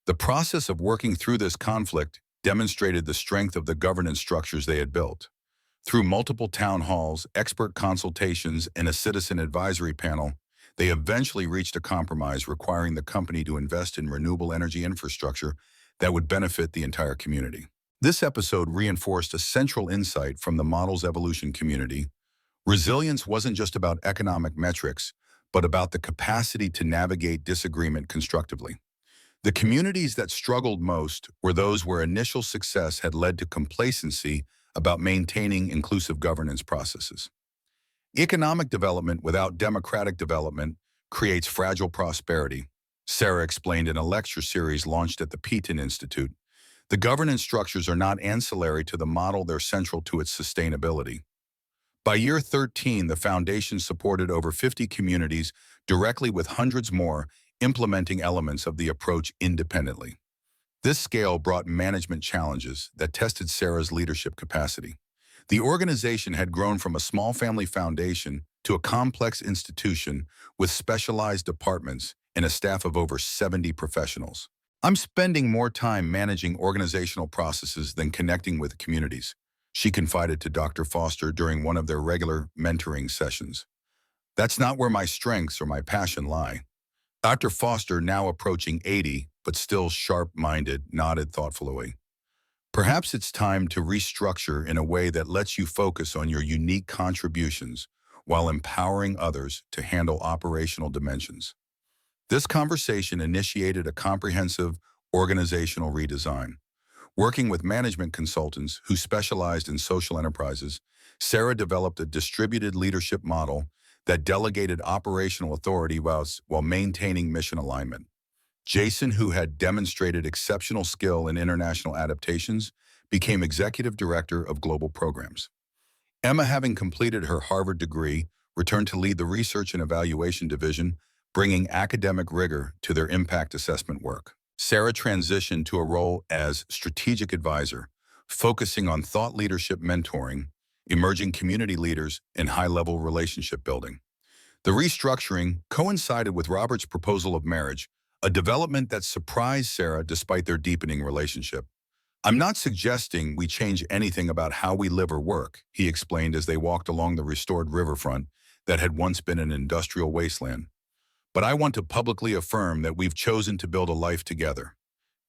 The process of working through this conflict demonstrated the strength of the governance structures they had built. Through multiple town halls, expert consultations, and a citizen advisory panel, they eventually reached a compromise requiring the company to invest in renewable energy infrastructure that would benefit the entire community. This episode reinforced a central insight from the model's evolution community. Resilience wasn't just about economic metrics, but about the capacity to navigate disagreement constructively. The communities that struggled most were those where initial success had led to complacency about maintaining inclusive governance processes. Economic development without democratic development creates fragile prosperity, Sarah explained in a lecture series launched at the Peton Institute. The governance structures are not ancillary to the model, they're central to its sustainability. By year 13, the foundation supported over 50 communities directly, with hundreds more implementing elements of the approach independently. This scale brought management challenges that tested Sarah's leadership capacity. The organization had grown from a small family foundation to a complex institution with specialized departments and a staff of over 70 professionals. "I'm spending more time managing organizational processes than connecting with communities," she confided to Dr. Foster during one of their regular mentoring sessions. "That's not where my strengths or my passion lie." Dr. Foster, now approaching 80, but still sharp-minded, nodded thoughtfully. "Perhaps it's time to restructure in a way that lets you focus on your unique contributions while empowering others to handle operational dimensions." This conversation initiated a comprehensive organizational redesign. Working with management consultants who specialized in social enterprises, Sarah developed a distributed leadership model that delegated operational authority while maintaining mission alignment. Jason, who had demonstrated exceptional skill in international adaptations, became executive director of global programs. Emma, having completed her Harvard degree, returned to lead the research and evaluation division, bringing academic rigor to their impact assessment work. Sarah transitioned to a role as strategic advisor, focusing on thought leadership mentoring, emerging community leaders, and high-level relationship building. The restructuring coincided with Robert's proposal of marriage, a development that surprised Sarah despite their deepening relationship. "I'm not suggesting we change anything about how we live or work," he explained as they walked along the restored riverfront that had once been an industrial wasteland. "But I want to publicly affirm that we've chosen to build a life together."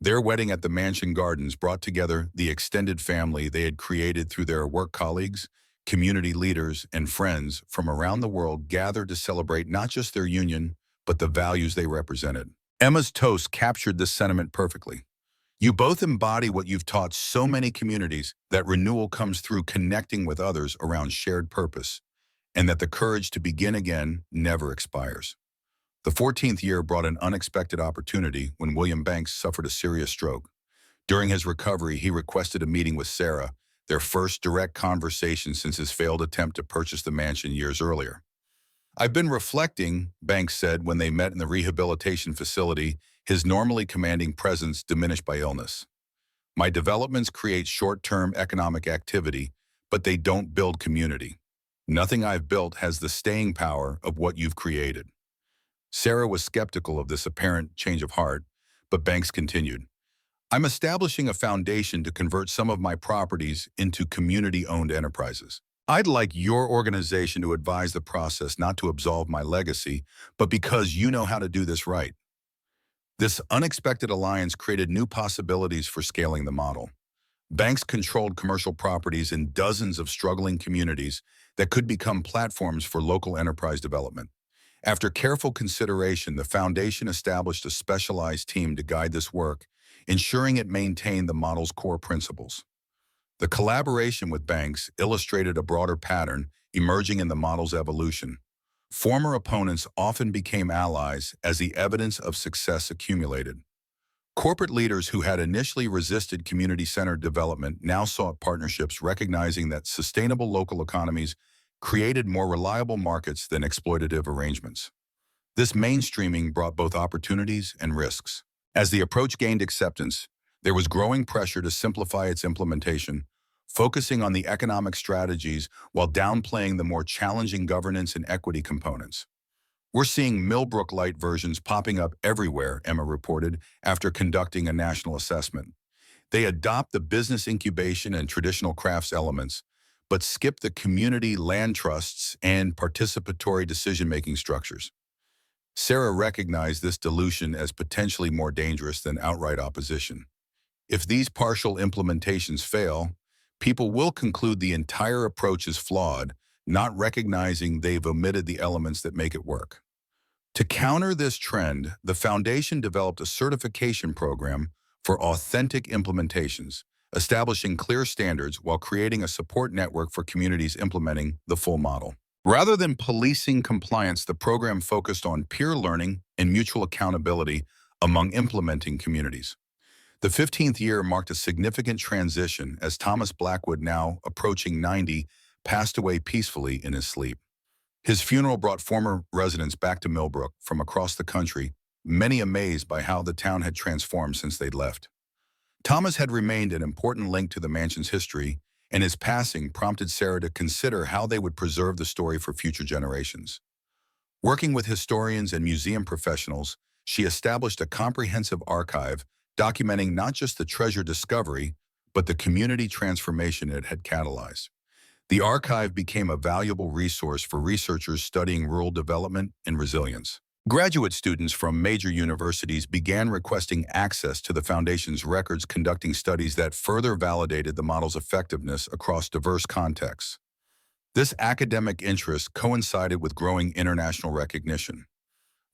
Their wedding at the Mansion Gardens brought together the extended family they had created through their work colleagues, community leaders, and friends from around the world gathered to celebrate not just their union, but the values they represented. Emma's toast captured this sentiment perfectly. "You both embody what you've taught so many communities, that renewal comes through connecting with others around shared purpose, and that the courage to begin again never expires." The 14th year brought an unexpected opportunity when William Banks suffered a serious stroke. During his recovery, he requested a meeting with Sarah, their first direct conversation since his failed attempt to purchase the mansion years earlier. "I've been reflecting," Banks said when they met in the rehabilitation facility, his normally commanding presence diminished by illness. "My developments create short-term economic activity, but they don't build community. Nothing I've built has the staying power of what you've created." Sarah was skeptical of this apparent change of heart, but Banks continued, "I'm establishing a foundation to convert some of my properties into community-owned enterprises. I'd like your organization to advise the process, not to absolve my legacy, but because you know how to do this right." This unexpected alliance created new possibilities for scaling the model. Banks controlled commercial properties in dozens of struggling communities that could become platforms for local enterprise development. After careful consideration, the foundation established a specialized team to guide this work, ensuring it maintained the model's core principles. The collaboration with Banks illustrated a broader pattern emerging in the model's evolution. Former opponents often became allies as the evidence of success accumulated. Corporate leaders who had initially resisted community-centered development now sought partnerships, recognizing that sustainable local economies created more reliable markets than exploitative arrangements. This mainstreaming brought both opportunities and risks. As the approach gained acceptance, there was growing pressure to simplify its implementation, focusing on the economic strategies while downplaying the more challenging governance and equity components. We're seeing Milbrook light versions popping up everywhere, Emma reported, after conducting a national assessment. They adopt the business incubation and traditional crafts elements, but skip the community land trusts and participatory decision-making structures. Sarah recognized this dilution as potentially more dangerous than outright opposition. If these partial implementations fail, people will conclude the entire approach is flawed, not recognizing they've omitted the elements that make it work. To counter this trend, the Foundation developed a certification program for authentic implementations, establishing clear standards while creating a support network for communities implementing the full model. Rather than policing compliance, the program focused on peer learning and mutual accountability among implementing communities. The 15th year marked a significant transition as Thomas Blackwood, now approaching 90, passed away peacefully in his sleep. His funeral brought former residents back to Milbrook from across the country, many amazed by how the town had transformed since they'd left. Thomas had remained an important link to the mansion's history, and his passing prompted Sarah to consider how they would preserve the story for future generations. Working with historians and museum professionals, she established a comprehensive archive documenting not just the treasure discovery, but the community transformation it had catalyzed. The archive became a valuable resource for researchers studying rural development and resilience. Graduate students from major universities began requesting access to the Foundation's records, conducting studies that further validated the model's effectiveness across diverse contexts. This academic interest coincided with growing international recognition.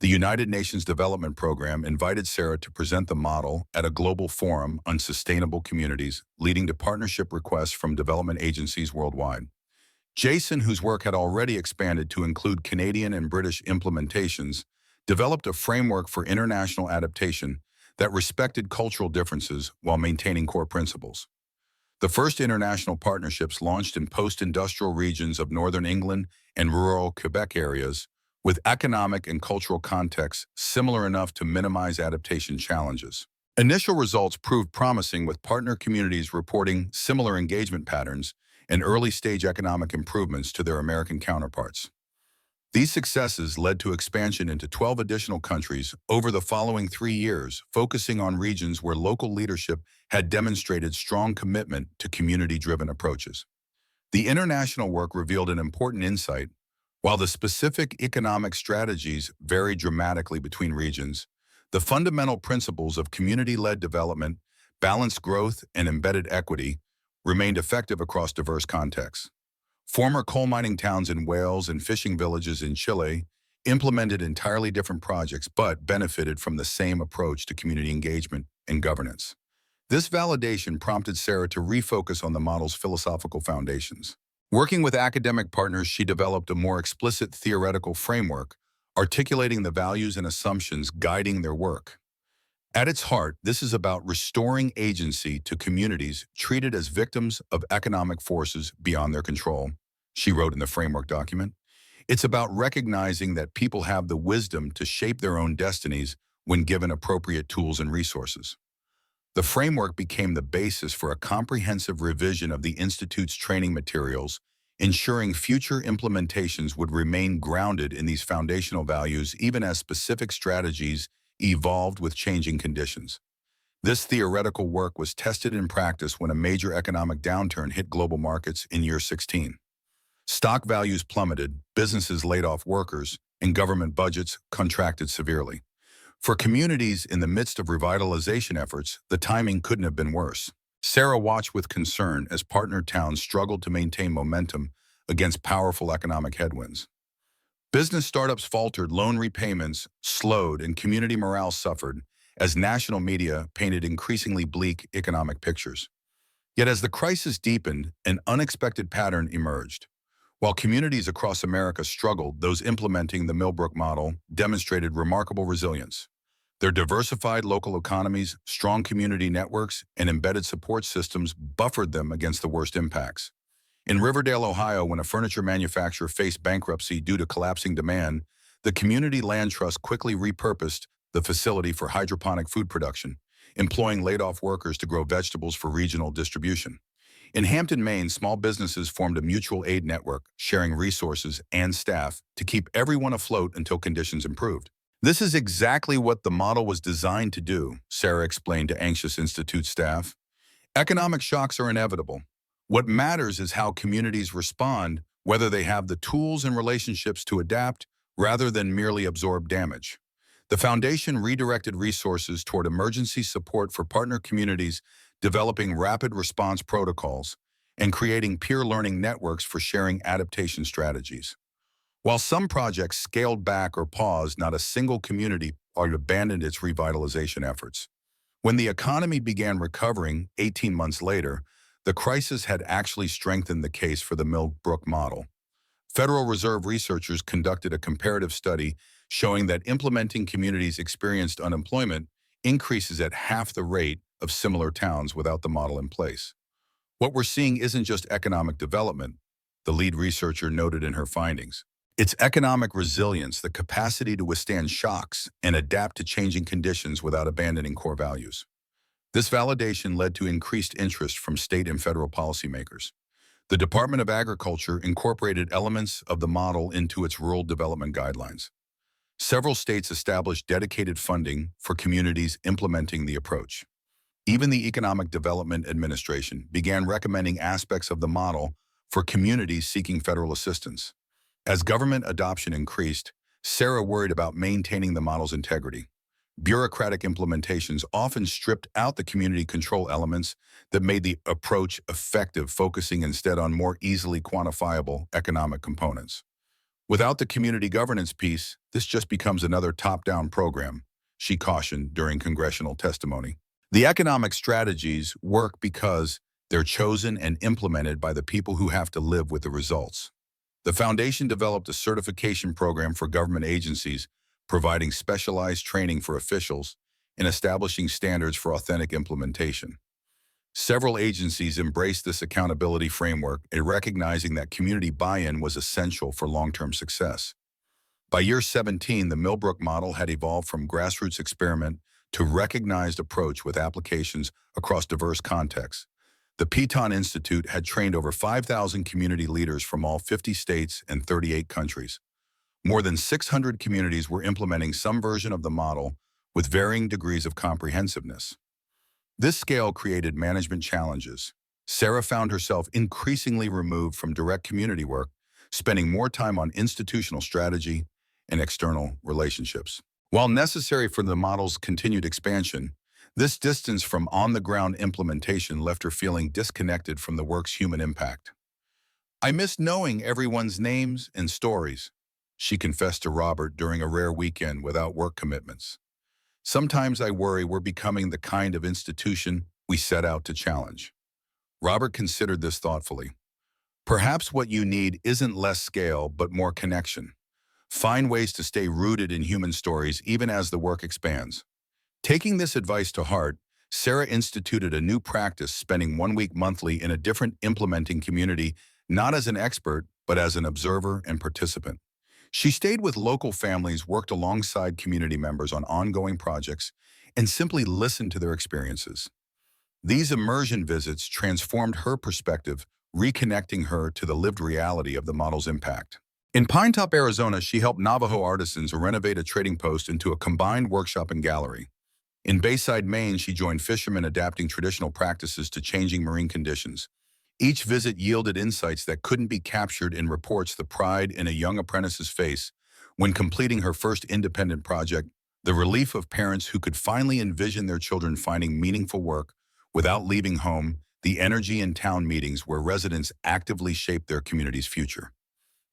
The United Nations Development Program invited Sarah to present the model at a global forum on sustainable communities, leading to partnership requests from development agencies worldwide. Jason, whose work had already expanded to include Canadian and British implementations, developed a framework for international adaptation that respected cultural differences while maintaining core principles. The first international partnerships launched in post-industrial regions of northern England and rural Quebec areas, with economic and cultural contexts similar enough to minimize adaptation challenges. Initial results proved promising, with partner communities reporting similar engagement patterns and early-stage economic improvements to their American counterparts. These successes led to expansion into 12 additional countries over the following 3 years, focusing on regions where local leadership had demonstrated strong commitment to community-driven approaches. The international work revealed an important insight. While the specific economic strategies vary dramatically between regions, the fundamental principles of community-led development, balanced growth, and embedded equity remained effective across diverse contexts. Former coal mining towns in Wales and fishing villages in Chile implemented entirely different projects but benefited from the same approach to community engagement and governance. This validation prompted Sarah to refocus on the model's philosophical foundations. Working with academic partners, she developed a more explicit theoretical framework, articulating the values and assumptions guiding their work. At its heart, this is about restoring agency to communities treated as victims of economic forces beyond their control, she wrote in the framework document. It's about recognizing that people have the wisdom to shape their own destinies when given appropriate tools and resources. The framework became the basis for a comprehensive revision of the Institute's training materials, ensuring future implementations would remain grounded in these foundational values even as specific strategies evolved with changing conditions. This theoretical work was tested in practice when a major economic downturn hit global markets in year 16. Stock values plummeted, businesses laid off workers, and government budgets contracted severely. For communities in the midst of revitalization efforts, the timing couldn't have been worse. Sarah watched with concern as partner towns struggled to maintain momentum against powerful economic headwinds. Business startups faltered, loan repayments slowed, and community morale suffered as national media painted increasingly bleak economic pictures. Yet as the crisis deepened, an unexpected pattern emerged. While communities across America struggled, those implementing the Milbrook model demonstrated remarkable resilience. Their diversified local economies, strong community networks, and embedded support systems buffered them against the worst impacts. In Riverdale, Ohio, when a furniture manufacturer faced bankruptcy due to collapsing demand, The Community Land Trust quickly repurposed the facility for hydroponic food production, employing laid-off workers to grow vegetables for regional distribution. In Hampton, Maine, small businesses formed a mutual aid network, sharing resources and staff to keep everyone afloat until conditions improved. This is exactly what the model was designed to do, Sarah explained to Anxious Institute staff. Economic shocks are inevitable. What matters is how communities respond, whether they have the tools and relationships to adapt rather than merely absorb damage. The foundation redirected resources toward emergency support for partner communities, developing rapid response protocols, and creating peer learning networks for sharing adaptation strategies. While some projects scaled back or paused, not a single community abandoned its revitalization efforts. When the economy began recovering 18 months later, the crisis had actually strengthened the case for the Milbrook model. Federal Reserve researchers conducted a comparative study showing that implementing communities experienced unemployment increases at half the rate of similar towns without the model in place. What we're seeing isn't just economic development, the lead researcher noted in her findings. It's economic resilience, the capacity to withstand shocks and adapt to changing conditions without abandoning core values. This validation led to increased interest from state and federal policymakers. The Department of Agriculture incorporated elements of the model into its rural development guidelines. Several states established dedicated funding for communities implementing the approach. Even the Economic Development Administration began recommending aspects of the model for communities seeking federal assistance. As government adoption increased, Sarah worried about maintaining the model's integrity. Bureaucratic implementations often stripped out the community control elements that made the approach effective, focusing instead on more easily quantifiable economic components. Without the community governance piece, this just becomes another top-down program, she cautioned during congressional testimony. The economic strategies work because they're chosen and implemented by the people who have to live with the results. The foundation developed a certification program for government agencies, providing specialized training for officials and establishing standards for authentic implementation. Several agencies embraced this accountability framework, recognizing that community buy-in was essential for long-term success. By year 17, the Milbrook model had evolved from grassroots experiment to recognized approach with applications across diverse contexts. The Peton Institute had trained over 5,000 community leaders from all 50 states and 38 countries. More than 600 communities were implementing some version of the model with varying degrees of comprehensiveness. This scale created management challenges. Sarah found herself increasingly removed from direct community work, spending more time on institutional strategy and external relationships. While necessary for the model's continued expansion, this distance from on-the-ground implementation left her feeling disconnected from the work's human impact. "I miss knowing everyone's names and stories," she confessed to Robert during a rare weekend without work commitments. "Sometimes I worry we're becoming the kind of institution we set out to challenge." Robert considered this thoughtfully. "Perhaps what you need isn't less scale, but more connection. Find ways to stay rooted in human stories even as the work expands." Taking this advice to heart, Sarah instituted a new practice, spending 1 week monthly in a different implementing community, not as an expert, but as an observer and participant. She stayed with local families, worked alongside community members on ongoing projects, and simply listened to their experiences. These immersion visits transformed her perspective, reconnecting her to the lived reality of the model's impact. In Pinetop, Arizona, she helped Navajo artisans renovate a trading post into a combined workshop and gallery. In Bayside, Maine, she joined fishermen adapting traditional practices to changing marine conditions. Each visit yielded insights that couldn't be captured in reports. The pride in a young apprentice's face when completing her first independent project, the relief of parents who could finally envision their children finding meaningful work without leaving home, the energy in town meetings where residents actively shaped their community's future.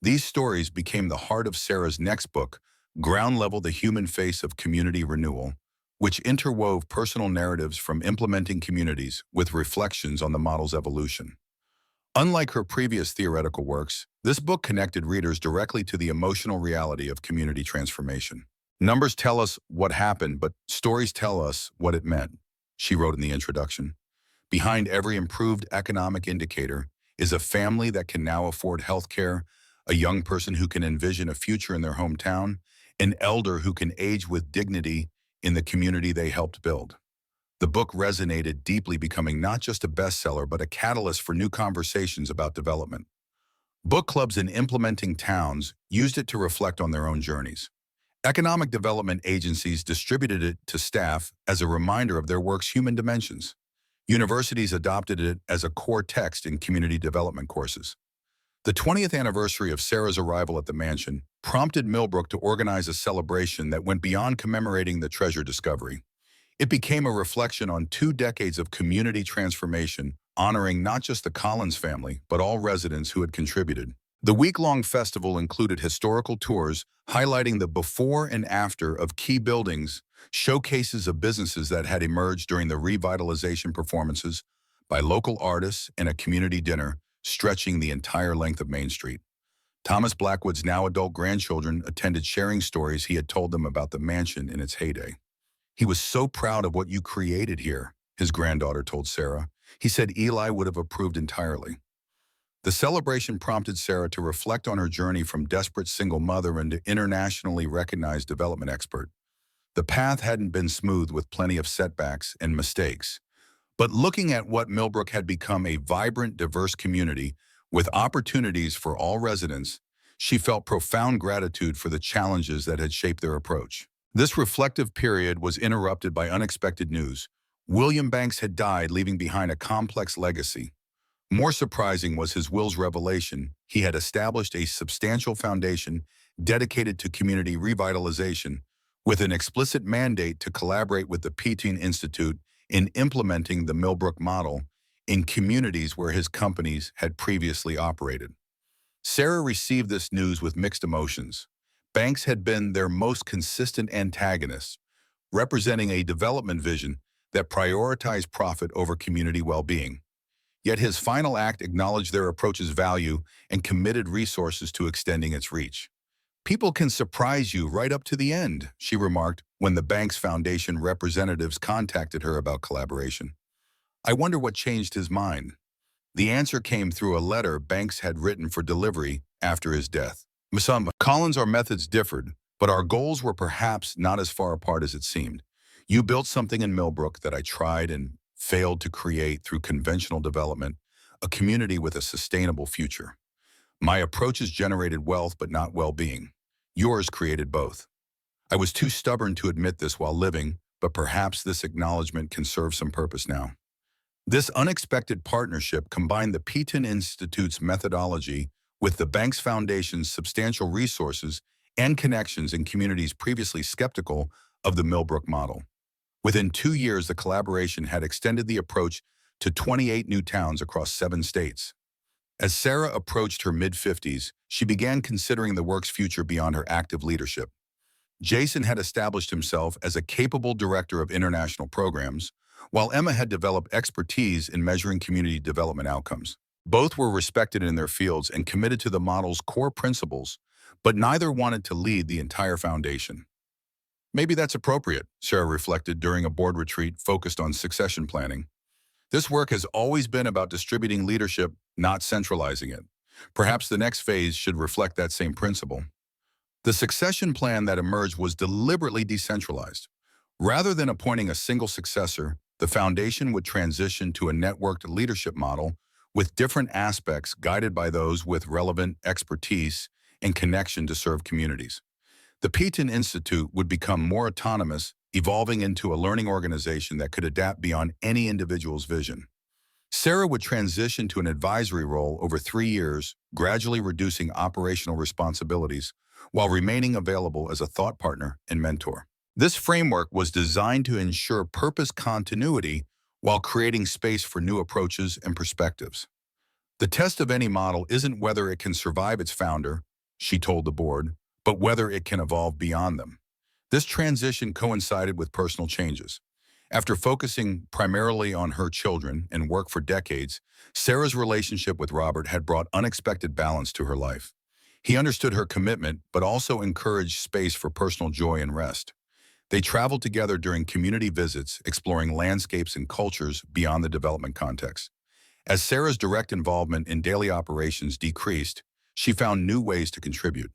These stories became the heart of Sarah's next book, Ground Level: The Human Face of Community Renewal, which interwove personal narratives from implementing communities with reflections on the model's evolution. Unlike her previous theoretical works, this book connected readers directly to the emotional reality of community transformation. "Numbers tell us what happened, but stories tell us what it meant," she wrote in the introduction. "Behind every improved economic indicator is a family that can now afford health care, a young person who can envision a future in their hometown, an elder who can age with dignity in the community they helped build. The book resonated deeply, becoming not just a bestseller, but a catalyst for new conversations about development. Book clubs in implementing towns used it to reflect on their own journeys. Economic development agencies distributed it to staff as a reminder of their work's human dimensions. Universities adopted it as a core text in community development courses. The 20th anniversary of Sarah's arrival at the mansion prompted Milbrook to organize a celebration that went beyond commemorating the treasure discovery. It became a reflection on 2 decades of community transformation, honoring not just the Collins family, but all residents who had contributed. The week-long festival included historical tours highlighting the before and after of key buildings, showcases of businesses that had emerged during the revitalization performances by local artists, and a community dinner stretching the entire length of Main Street. Thomas Blackwood's now adult grandchildren attended, sharing stories he had told them about the mansion in its heyday. "He was so proud of what you created here," his granddaughter told Sarah. "He said Eli would have approved entirely." The celebration prompted Sarah to reflect on her journey from desperate single mother into internationally recognized development expert. The path hadn't been smooth, with plenty of setbacks and mistakes. But looking at what Milbrook had become, a vibrant, diverse community with opportunities for all residents, she felt profound gratitude for the challenges that had shaped their approach. This reflective period was interrupted by unexpected news. William Banks had died, leaving behind a complex legacy. More surprising was his will's revelation. He had established a substantial foundation dedicated to community revitalization, with an explicit mandate to collaborate with the Peton Institute in implementing the Milbrook model in communities where his companies had previously operated. Sarah received this news with mixed emotions. Banks had been their most consistent antagonist, representing a development vision that prioritized profit over community well-being. Yet his final act acknowledged their approach's value and committed resources to extending its reach. "People can surprise you right up to the end," she remarked when the bank's foundation representatives contacted her about collaboration. "I wonder what changed his mind." The answer came through a letter Banks had written for delivery after his death. "Miss Collins, our methods differed, but our goals were perhaps not as far apart as it seemed. You built something in Milbrook that I tried and failed to create through conventional development, a community with a sustainable future. My approaches generated wealth but not well-being. Yours created both. I was too stubborn to admit this while living, but perhaps this acknowledgement can serve some purpose now." This unexpected partnership combined the Peton Institute's methodology with the Banks Foundation's substantial resources and connections in communities previously skeptical of the Milbrook model. Within 2 years, the collaboration had extended the approach to 28 new towns across 7 states. As Sarah approached her mid-50s, she began considering the work's future beyond her active leadership. Jason had established himself as a capable director of international programs, while Emma had developed expertise in measuring community development outcomes. Both were respected in their fields and committed to the model's core principles, but neither wanted to lead the entire foundation. "Maybe that's appropriate," Sarah reflected during a board retreat focused on succession planning. "This work has always been about distributing leadership, not centralizing it. Perhaps the next phase should reflect that same principle." The succession plan that emerged was deliberately decentralized. Rather than appointing a single successor, the foundation would transition to a networked leadership model with different aspects guided by those with relevant expertise and connection to serve communities. The Peton Institute would become more autonomous, evolving into a learning organization that could adapt beyond any individual's vision. Sarah would transition to an advisory role over 3 years, gradually reducing operational responsibilities while remaining available as a thought partner and mentor. This framework was designed to ensure purpose continuity while creating space for new approaches and perspectives. "The test of any model isn't whether it can survive its founder," she told the board, "but whether it can evolve beyond them." This transition coincided with personal changes. After focusing primarily on her children and work for decades, Sarah's relationship with Robert had brought unexpected balance to her life. He understood her commitment, but also encouraged space for personal joy and rest. They traveled together during community visits, exploring landscapes and cultures beyond the development context. As Sarah's direct involvement in daily operations decreased, she found new ways to contribute.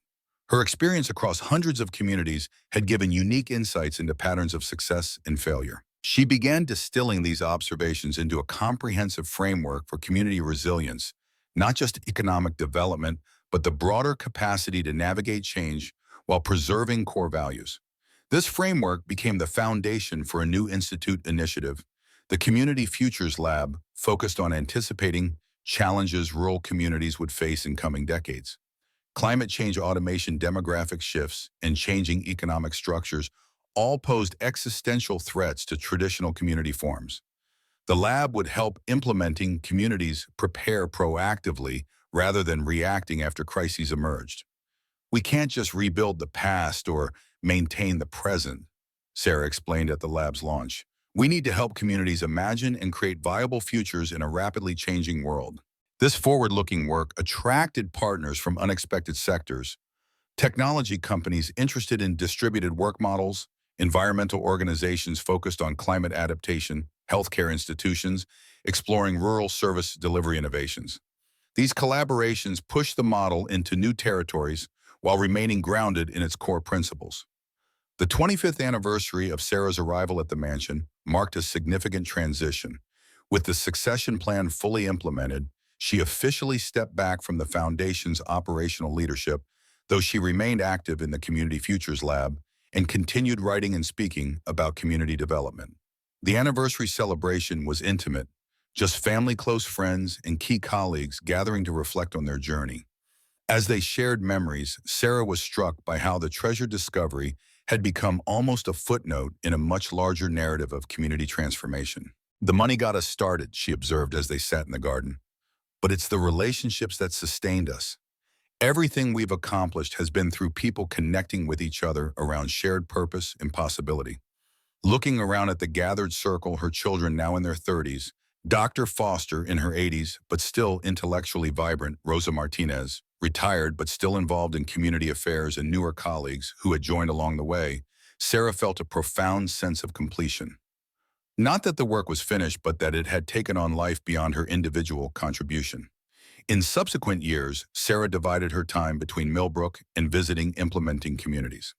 Her experience across hundreds of communities had given unique insights into patterns of success and failure. She began distilling these observations into a comprehensive framework for community resilience, not just economic development, but the broader capacity to navigate change while preserving core values. This framework became the foundation for a new institute initiative, the Community Futures Lab, focused on anticipating challenges rural communities would face in coming decades. Climate change, automation, demographic shifts, and changing economic structures all posed existential threats to traditional community forms. The lab would help implementing communities prepare proactively rather than reacting after crises emerged. We can't just rebuild the past or maintain the present, Sarah explained at the lab's launch. We need to help communities imagine and create viable futures in a rapidly changing world. This forward-looking work attracted partners from unexpected sectors, technology companies interested in distributed work models, environmental organizations focused on climate adaptation, healthcare institutions exploring rural service delivery innovations. These collaborations push the model into new territories while remaining grounded in its core principles. The 25th anniversary of Sarah's arrival at the mansion marked a significant transition. With the succession plan fully implemented, she officially stepped back from the foundation's operational leadership, though she remained active in the Community Futures Lab and continued writing and speaking about community development. The anniversary celebration was intimate, just family, close friends, and key colleagues gathering to reflect on their journey. As they shared memories, Sarah was struck by how the treasure discovery had become almost a footnote in a much larger narrative of community transformation. The money got us started, she observed as they sat in the garden. But it's the relationships that sustained us. Everything we've accomplished has been through people connecting with each other around shared purpose and possibility. Looking around at the gathered circle, her children now in their 30s, Dr. Foster in her 80s, but still intellectually vibrant, Rosa Martinez, retired but still involved in community affairs, and newer colleagues who had joined along the way, Sarah felt a profound sense of completion. Not that the work was finished, but that it had taken on life beyond her individual contribution. In subsequent years, Sarah divided her time between Milbrook and visiting implementing communities.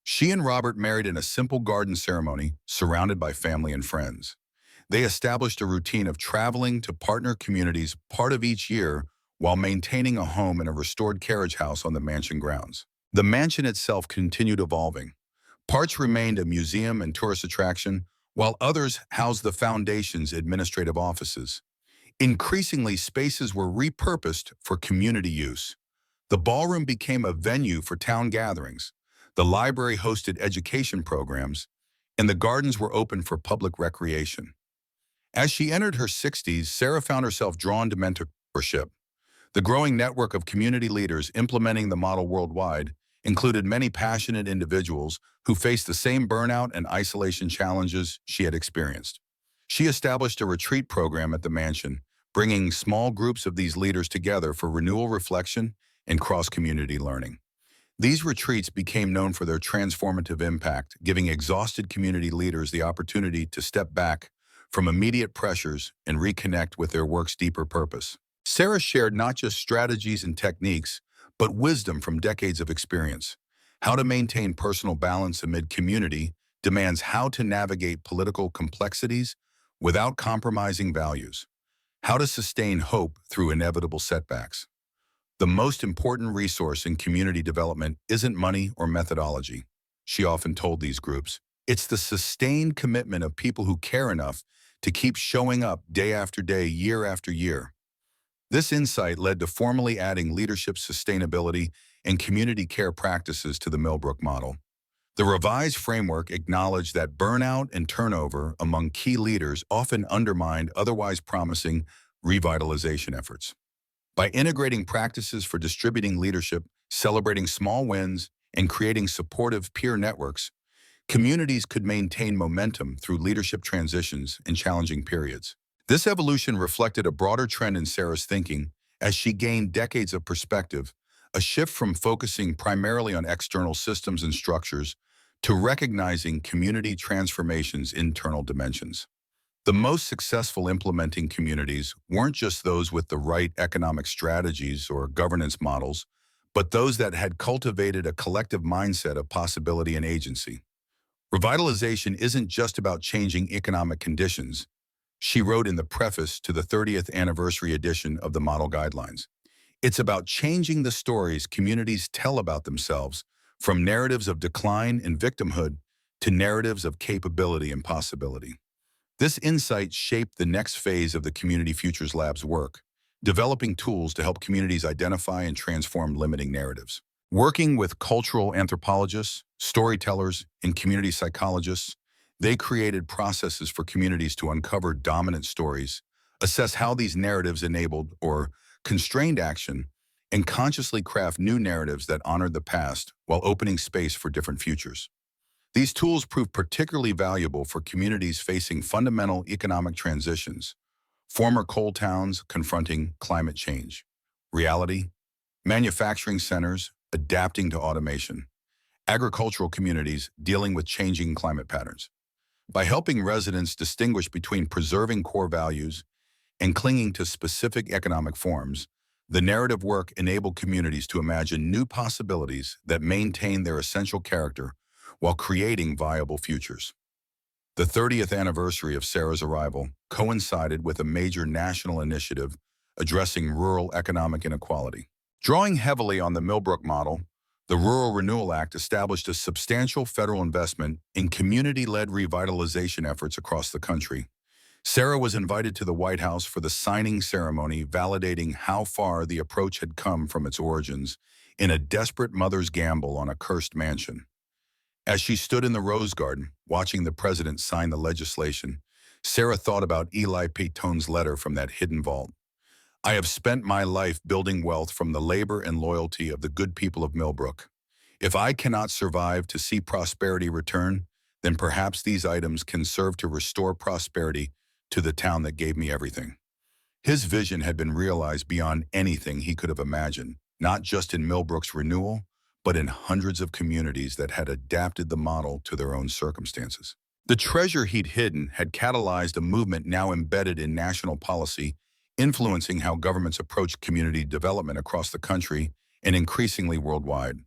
She and Robert married in a simple garden ceremony, surrounded by family and friends. They established a routine of traveling to partner communities part of each year while maintaining a home in a restored carriage house on the mansion grounds. The mansion itself continued evolving. Parts remained a museum and tourist attraction, while others housed the foundation's administrative offices. Increasingly, spaces were repurposed for community use. The ballroom became a venue for town gatherings. The library hosted education programs, and the gardens were open for public recreation. As she entered her 60s, Sarah found herself drawn to mentorship. The growing network of community leaders implementing the model worldwide included many passionate individuals who faced the same burnout and isolation challenges she had experienced. She established a retreat program at the mansion, bringing small groups of these leaders together for renewal reflection and cross-community learning. These retreats became known for their transformative impact, giving exhausted community leaders the opportunity to step back from immediate pressures and reconnect with their work's deeper purpose. Sarah shared not just strategies and techniques, but wisdom from decades of experience. How to maintain personal balance amid community demands how to navigate political complexities without compromising values. How to sustain hope through inevitable setbacks. The most important resource in community development isn't money or methodology, she often told these groups. It's the sustained commitment of people who care enough to keep showing up day after day, year after year. This insight led to formally adding leadership sustainability and community care practices to the Milbrook model. The revised framework acknowledged that burnout and turnover among key leaders often undermined otherwise promising revitalization efforts. By integrating practices for distributing leadership, celebrating small wins, and creating supportive peer networks, communities could maintain momentum through leadership transitions in challenging periods. This evolution reflected a broader trend in Sarah's thinking as she gained decades of perspective, a shift from focusing primarily on external systems and structures to recognizing community transformation's internal dimensions. The most successful implementing communities weren't just those with the right economic strategies or governance models, but those that had cultivated a collective mindset of possibility and agency. Revitalization isn't just about changing economic conditions, she wrote in the preface to the 30th anniversary edition of the Model Guidelines. It's about changing the stories communities tell about themselves, from narratives of decline and victimhood to narratives of capability and possibility. This insight shaped the next phase of the Community Futures Lab's work, developing tools to help communities identify and transform limiting narratives. Working with cultural anthropologists, storytellers, and community psychologists, they created processes for communities to uncover dominant stories, assess how these narratives enabled or constrained action, and consciously craft new narratives that honored the past while opening space for different futures. These tools proved particularly valuable for communities facing fundamental economic transitions, former coal towns confronting climate change, reality, manufacturing centers adapting to automation, agricultural communities dealing with changing climate patterns. By helping residents distinguish between preserving core values and clinging to specific economic forms, the narrative work enabled communities to imagine new possibilities that maintain their essential character while creating viable futures. The 30th anniversary of Sarah's arrival coincided with a major national initiative addressing rural economic inequality. Drawing heavily on the Milbrook model, the Rural Renewal Act established a substantial federal investment in community-led revitalization efforts across the country. Sarah was invited to the White House for the signing ceremony, validating how far the approach had come from its origins in a desperate mother's gamble on a cursed mansion. As she stood in the Rose Garden, watching the president sign the legislation, Sarah thought about Eli Peton's letter from that hidden vault. "I have spent my life building wealth from the labor and loyalty of the good people of Milbrook. If I cannot survive to see prosperity return, then perhaps these items can serve to restore prosperity to the town that gave me everything." His vision had been realized beyond anything he could have imagined, not just in Milbrook's renewal, but in hundreds of communities that had adapted the model to their own circumstances. The treasure he'd hidden had catalyzed a movement now embedded in national policy, influencing how governments approach community development across the country and increasingly worldwide.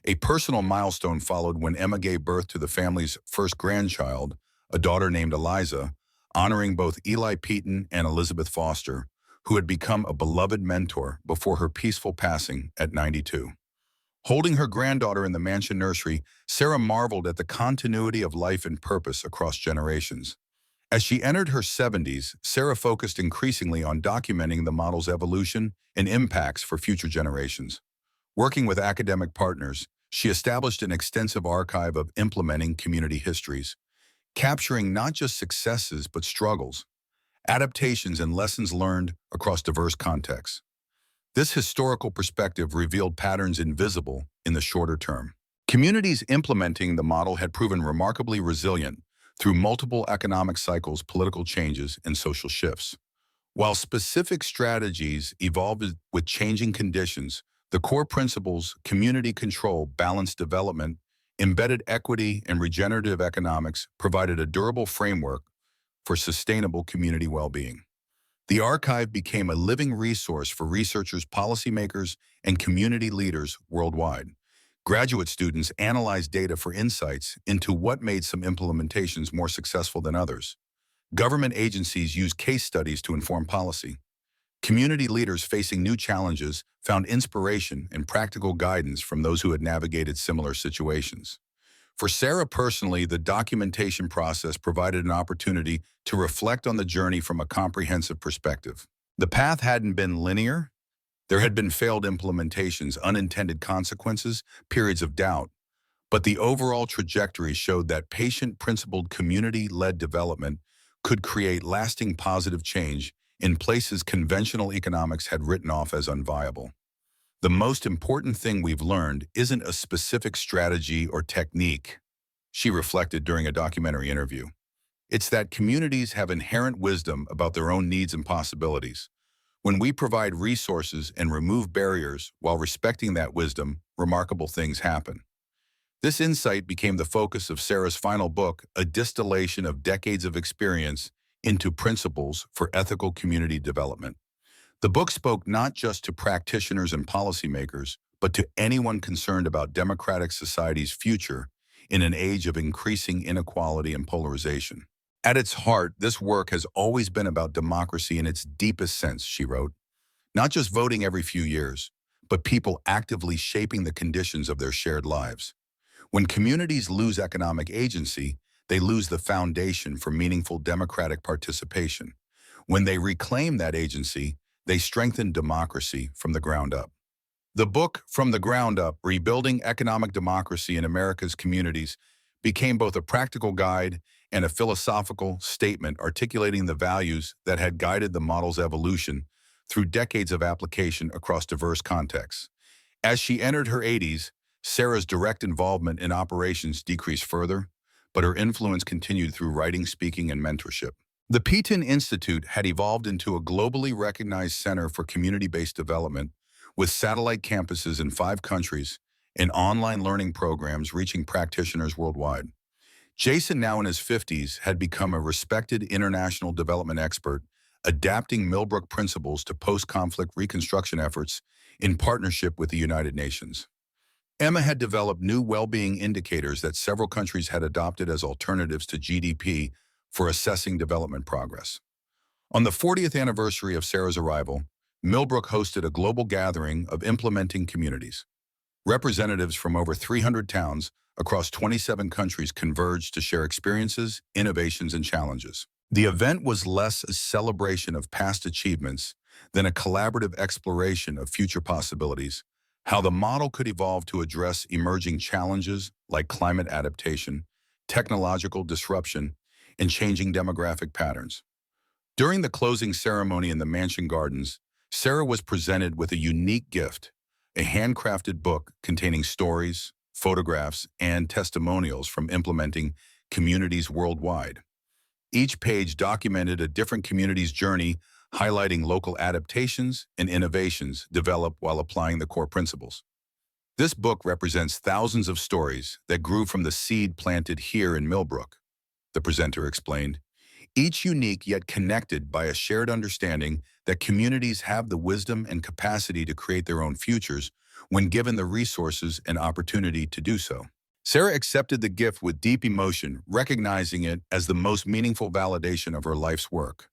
A personal milestone followed when Emma gave birth to the family's first grandchild, a daughter named Eliza, honoring both Eli Peton and Elizabeth Foster, who had become a beloved mentor before her peaceful passing at 92. Holding her granddaughter in the mansion nursery, Sarah marveled at the continuity of life and purpose across generations. As she entered her 70s, Sarah focused increasingly on documenting the model's evolution and impacts for future generations. Working with academic partners, she established an extensive archive of implementing community histories, capturing not just successes but struggles, adaptations, and lessons learned across diverse contexts. This historical perspective revealed patterns invisible in the shorter term. Communities implementing the model had proven remarkably resilient through multiple economic cycles, political changes, and social shifts. While specific strategies evolved with changing conditions, the core principles, community control, balanced development, embedded equity, and regenerative economics provided a durable framework for sustainable community well-being. The archive became a living resource for researchers, policymakers, and community leaders worldwide. Graduate students analyzed data for insights into what made some implementations more successful than others. Government agencies used case studies to inform policy. Community leaders facing new challenges found inspiration and practical guidance from those who had navigated similar situations. For Sarah personally, the documentation process provided an opportunity to reflect on the journey from a comprehensive perspective. The path hadn't been linear. There had been failed implementations, unintended consequences, periods of doubt, but the overall trajectory showed that patient, principled, community-led development could create lasting positive change in places conventional economics had written off as unviable. "The most important thing we've learned isn't a specific strategy or technique," she reflected during a documentary interview. "It's that communities have inherent wisdom about their own needs and possibilities. When we provide resources and remove barriers while respecting that wisdom, remarkable things happen." This insight became the focus of Sarah's final book, a distillation of decades of experience into principles for ethical community development. The book spoke not just to practitioners and policymakers, but to anyone concerned about democratic society's future in an age of increasing inequality and polarization. At its heart, this work has always been about democracy in its deepest sense, she wrote. Not just voting every few years, but people actively shaping the conditions of their shared lives. When communities lose economic agency, they lose the foundation for meaningful democratic participation. When they reclaim that agency, they strengthen democracy from the ground up. The book, From the Ground Up, Rebuilding Economic Democracy in America's Communities, became both a practical guide and a philosophical statement articulating the values that had guided the model's evolution through decades of application across diverse contexts. As she entered her 80s, Sarah's direct involvement in operations decreased further, but her influence continued through writing, speaking, and mentorship. The Peton Institute had evolved into a globally recognized center for community-based development, with satellite campuses in 5 countries and online learning programs reaching practitioners worldwide. Jason, now in his 50s, had become a respected international development expert, adapting Milbrook principles to post-conflict reconstruction efforts in partnership with the United Nations. Emma had developed new well-being indicators that several countries had adopted as alternatives to GDP for assessing development progress. On the 40th anniversary of Sarah's arrival, Milbrook hosted a global gathering of implementing communities. Representatives from over 300 towns across 27 countries converged to share experiences, innovations, and challenges. The event was less a celebration of past achievements than a collaborative exploration of future possibilities, how the model could evolve to address emerging challenges like climate adaptation, technological disruption, and changing demographic patterns. During the closing ceremony in the mansion gardens, Sarah was presented with a unique gift, a handcrafted book containing stories, photographs, and testimonials from implementing communities worldwide. Each page documented a different community's journey, highlighting local adaptations and innovations developed while applying the core principles. This book represents thousands of stories that grew from the seed planted here in Milbrook, the presenter explained, each unique yet connected by a shared understanding that communities have the wisdom and capacity to create their own futures when given the resources and opportunity to do so. Sarah accepted the gift with deep emotion, recognizing it as the most meaningful validation of her life's work.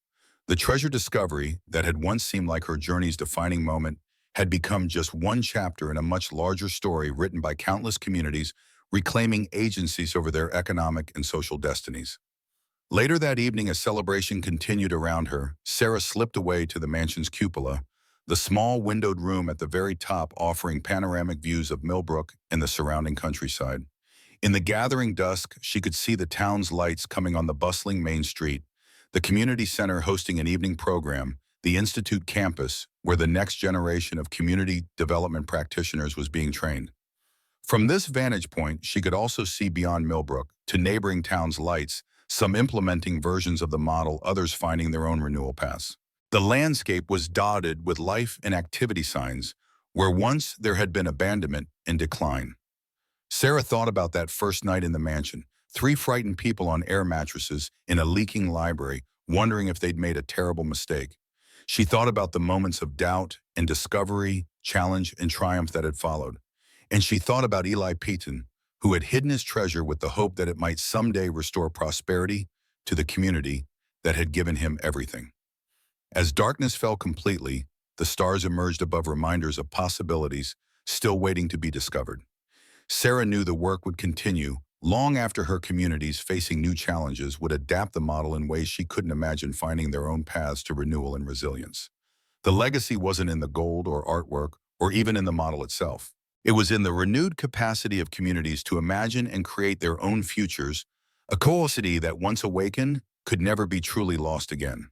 The treasure discovery that had once seemed like her journey's defining moment had become just one chapter in a much larger story written by countless communities reclaiming agencies over their economic and social destinies. Later that evening, as celebration continued around her, Sarah slipped away to the mansion's cupola, the small windowed room at the very top offering panoramic views of Milbrook and the surrounding countryside. In the gathering dusk, she could see the town's lights coming on the bustling main street, the community center hosting an evening program, the Institute campus, where the next generation of community development practitioners was being trained. From this vantage point, she could also see beyond Milbrook to neighboring towns' lights, some implementing versions of the model, others finding their own renewal paths. The landscape was dotted with life and activity signs, where once there had been abandonment and decline. Sarah thought about that first night in the mansion, 3 frightened people on air mattresses in a leaking library, wondering if they'd made a terrible mistake. She thought about the moments of doubt and discovery, challenge and triumph that had followed. And she thought about Eli Peton, who had hidden his treasure with the hope that it might someday restore prosperity to the community that had given him everything. As darkness fell completely, the stars emerged above reminders of possibilities still waiting to be discovered. Sarah knew the work would continue long after her communities facing new challenges would adapt the model in ways she couldn't imagine, finding their own paths to renewal and resilience. The legacy wasn't in the gold or artwork or even in the model itself. It was in the renewed capacity of communities to imagine and create their own futures, a capacity that once awakened could never be truly lost again.